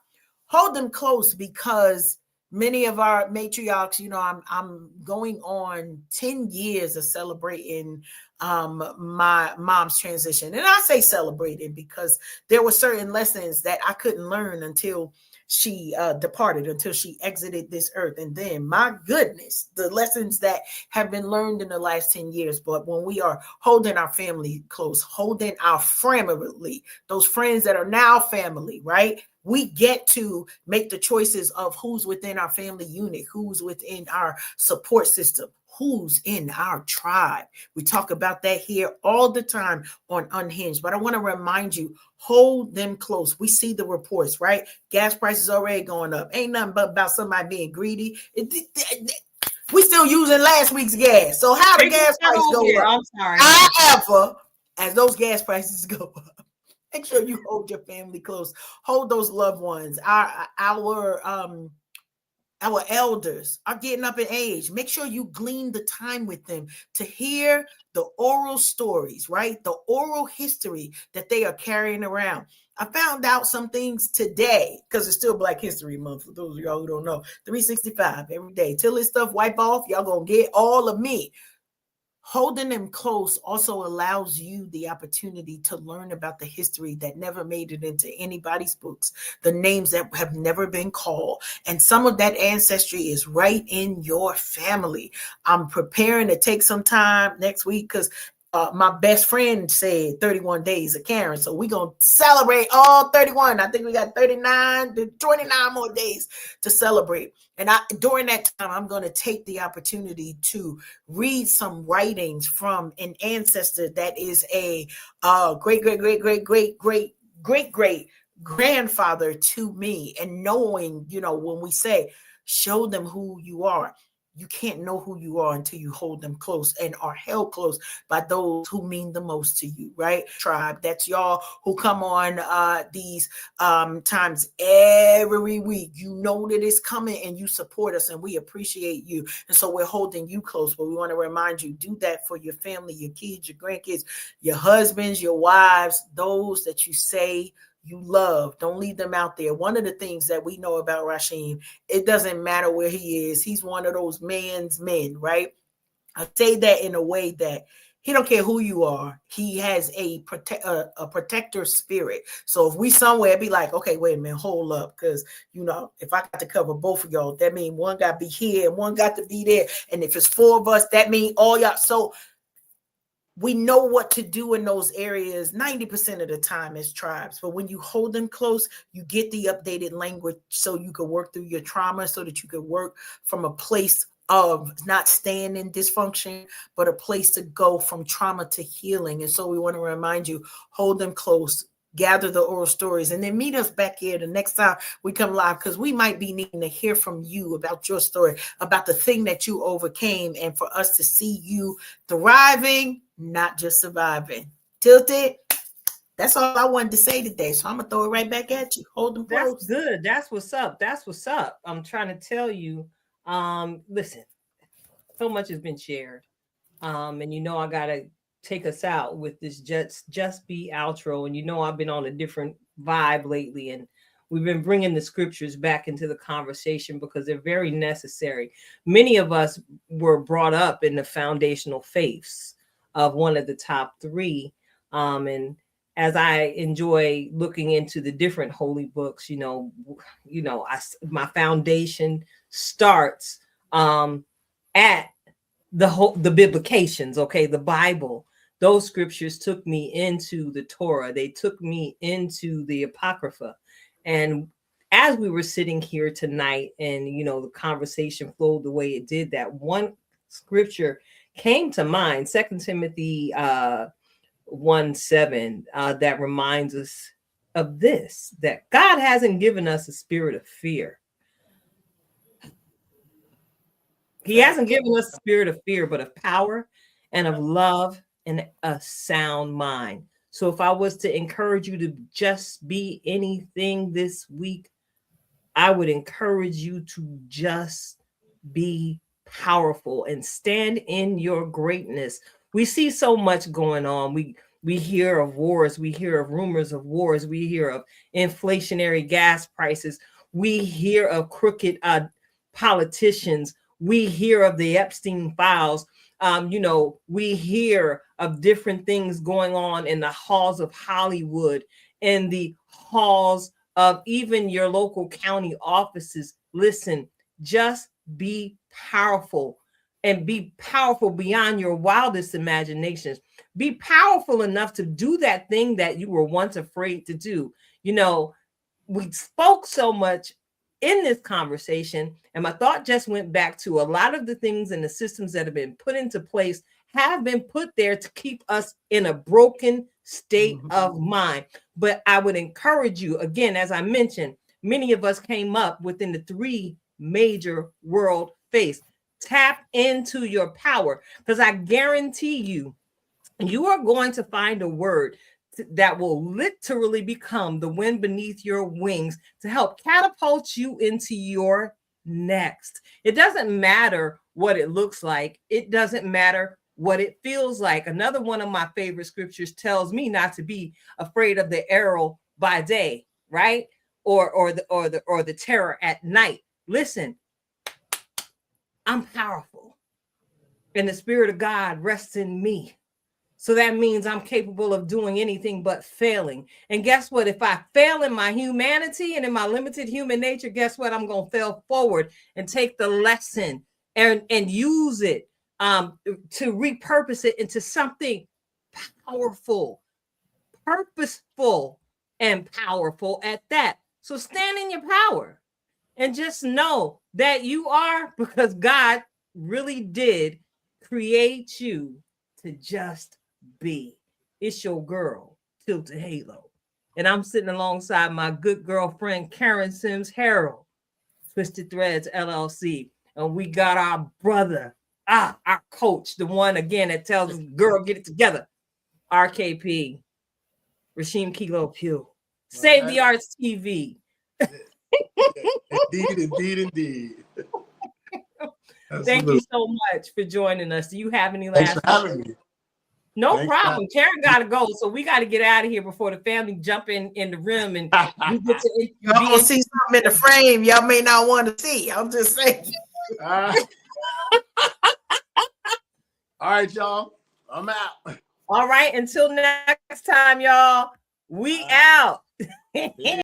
Speaker 4: Hold them close, because many of our matriarchs, I'm going on 10 years of celebrating my mom's transition. And I say celebrating because there were certain lessons that I couldn't learn until she departed, until she exited this earth. And then, my goodness, the lessons that have been learned in the last 10 years. But when we are holding our family close, holding our family, those friends that are now family, right? We get to make the choices of who's within our family unit, who's within our support system, who's in our tribe. We talk about that here all the time on Unhinged. But I want to remind you, hold them close. We see the reports, right? Gas prices already going up. Ain't nothing but about somebody being greedy. We still using last week's gas. So how the gas price go up?
Speaker 3: I'm sorry.
Speaker 4: However, as those gas prices go up, make sure you hold your family close. Hold those loved ones. Our elders are getting up in age. Make sure you glean the time with them to hear the oral stories, right? The oral history that they are carrying around. I found out some things today because it's still Black History Month. For those of y'all who don't know, 365 every day. Till this stuff wipe off, y'all gonna get all of me. Holding them close also allows you the opportunity to learn about the history that never made it into anybody's books, the names that have never been called. And some of that ancestry is right in your family. I'm preparing to take some time next week because my best friend said 31 days of Karen. So we're going to celebrate all 31. I think we got 39 to 29 more days to celebrate. And during that time, I'm going to take the opportunity to read some writings from an ancestor that is a great grandfather to me. And knowing, when we say, show them who you are, you can't know who you are until you hold them close and are held close by those who mean the most to you, right? Tribe, that's y'all who come on these times every week. You know that it's coming and you support us and we appreciate you. And so we're holding you close, but we want to remind you, do that for your family, your kids, your grandkids, your husbands, your wives, those that you say you love. Don't leave them out there. One of the things that we know about Rasheem, it doesn't matter where he is. He's one of those man's men, right? I say that in a way that he don't care who you are. He has a protector spirit. So if we somewhere, be like, okay, wait a minute, hold up. Because, if I got to cover both of y'all, that means one got to be here and one got to be there. And if it's 4 of us, that means all y'all. So we know what to do in those areas 90% of the time as tribes. But when you hold them close, you get the updated language so you can work through your trauma, so that you can work from a place of not staying in dysfunction, but a place to go from trauma to healing. And so we want to remind you, hold them close, gather the oral stories, and then meet us back here the next time we come live, because we might be needing to hear from you about your story, about the thing that you overcame, and for us to see you thriving, not just surviving. Tilted. That's all I wanted to say today. So I'm going to throw it right back at you. Hold them close.
Speaker 3: That's good. That's what's up. That's what's up. I'm trying to tell you, listen, so much has been shared. And I got to take us out with this just be outro. And I've been on a different vibe lately, and we've been bringing the scriptures back into the conversation because they're very necessary. Many of us were brought up in the foundational faiths of one of the top 3. And as I enjoy looking into the different holy books, my foundation starts at the biblications, okay, the Bible. Those scriptures took me into the Torah. They took me into the Apocrypha. And as we were sitting here tonight and, the conversation flowed the way it did, that one scripture came to mind, 2 Timothy 1:7, that reminds us of this, that God hasn't given us a spirit of fear. He hasn't given us a spirit of fear, but of power and of love and a sound mind. So if I was to encourage you to just be anything this week, I would encourage you to just be powerful and stand in your greatness. We see so much going on. We hear of wars, we hear of rumors of wars, we hear of inflationary gas prices, we hear of crooked politicians, we hear of the Epstein files. We hear of different things going on in the halls of Hollywood, in the halls of even your local county offices. Listen, just be powerful, and be powerful beyond your wildest imaginations. Be powerful enough to do that thing that you were once afraid to do. We spoke so much in this conversation, and my thought just went back to a lot of the things and the systems that have been put into place have been put there to keep us in a broken state of mind. But I would encourage you, again, as I mentioned, many of us came up within the 3 major world faiths. Tap into your power, because I guarantee you are going to find a word that will literally become the wind beneath your wings to help catapult you into your next. It doesn't matter what it looks like. It doesn't matter what it feels like. Another one of my favorite scriptures tells me not to be afraid of the arrow by day, right? Or the terror at night. Listen, I'm powerful, and the Spirit of God rests in me. So that means I'm capable of doing anything but failing. And guess what? If I fail in my humanity and in my limited human nature, guess what? I'm going to fail forward and take the lesson and use it to repurpose it into something powerful, purposeful, and powerful at that. So stand in your power and just know that you are, because God really did create you to just be. It's your girl, Tilted Halo. And I'm sitting alongside my good girlfriend, Karen Sims Harrell, Twisted Threads LLC. And we got our brother, our coach, the one again that tells us, girl, get it together. RKP, Rasheem Kilo Pugh. Save the Arts TV.
Speaker 5: Indeed.
Speaker 3: Thank you so much for joining us. Do you have any last
Speaker 5: Thanks for having me.
Speaker 3: No problem. Karen got to go, so we got to get out of here before the family jump in the room and we get to.
Speaker 4: Y'all gonna see something in the frame y'all may not want to see. I'm just saying.
Speaker 5: All right, y'all. I'm out.
Speaker 3: All right. Until next time, y'all. We out.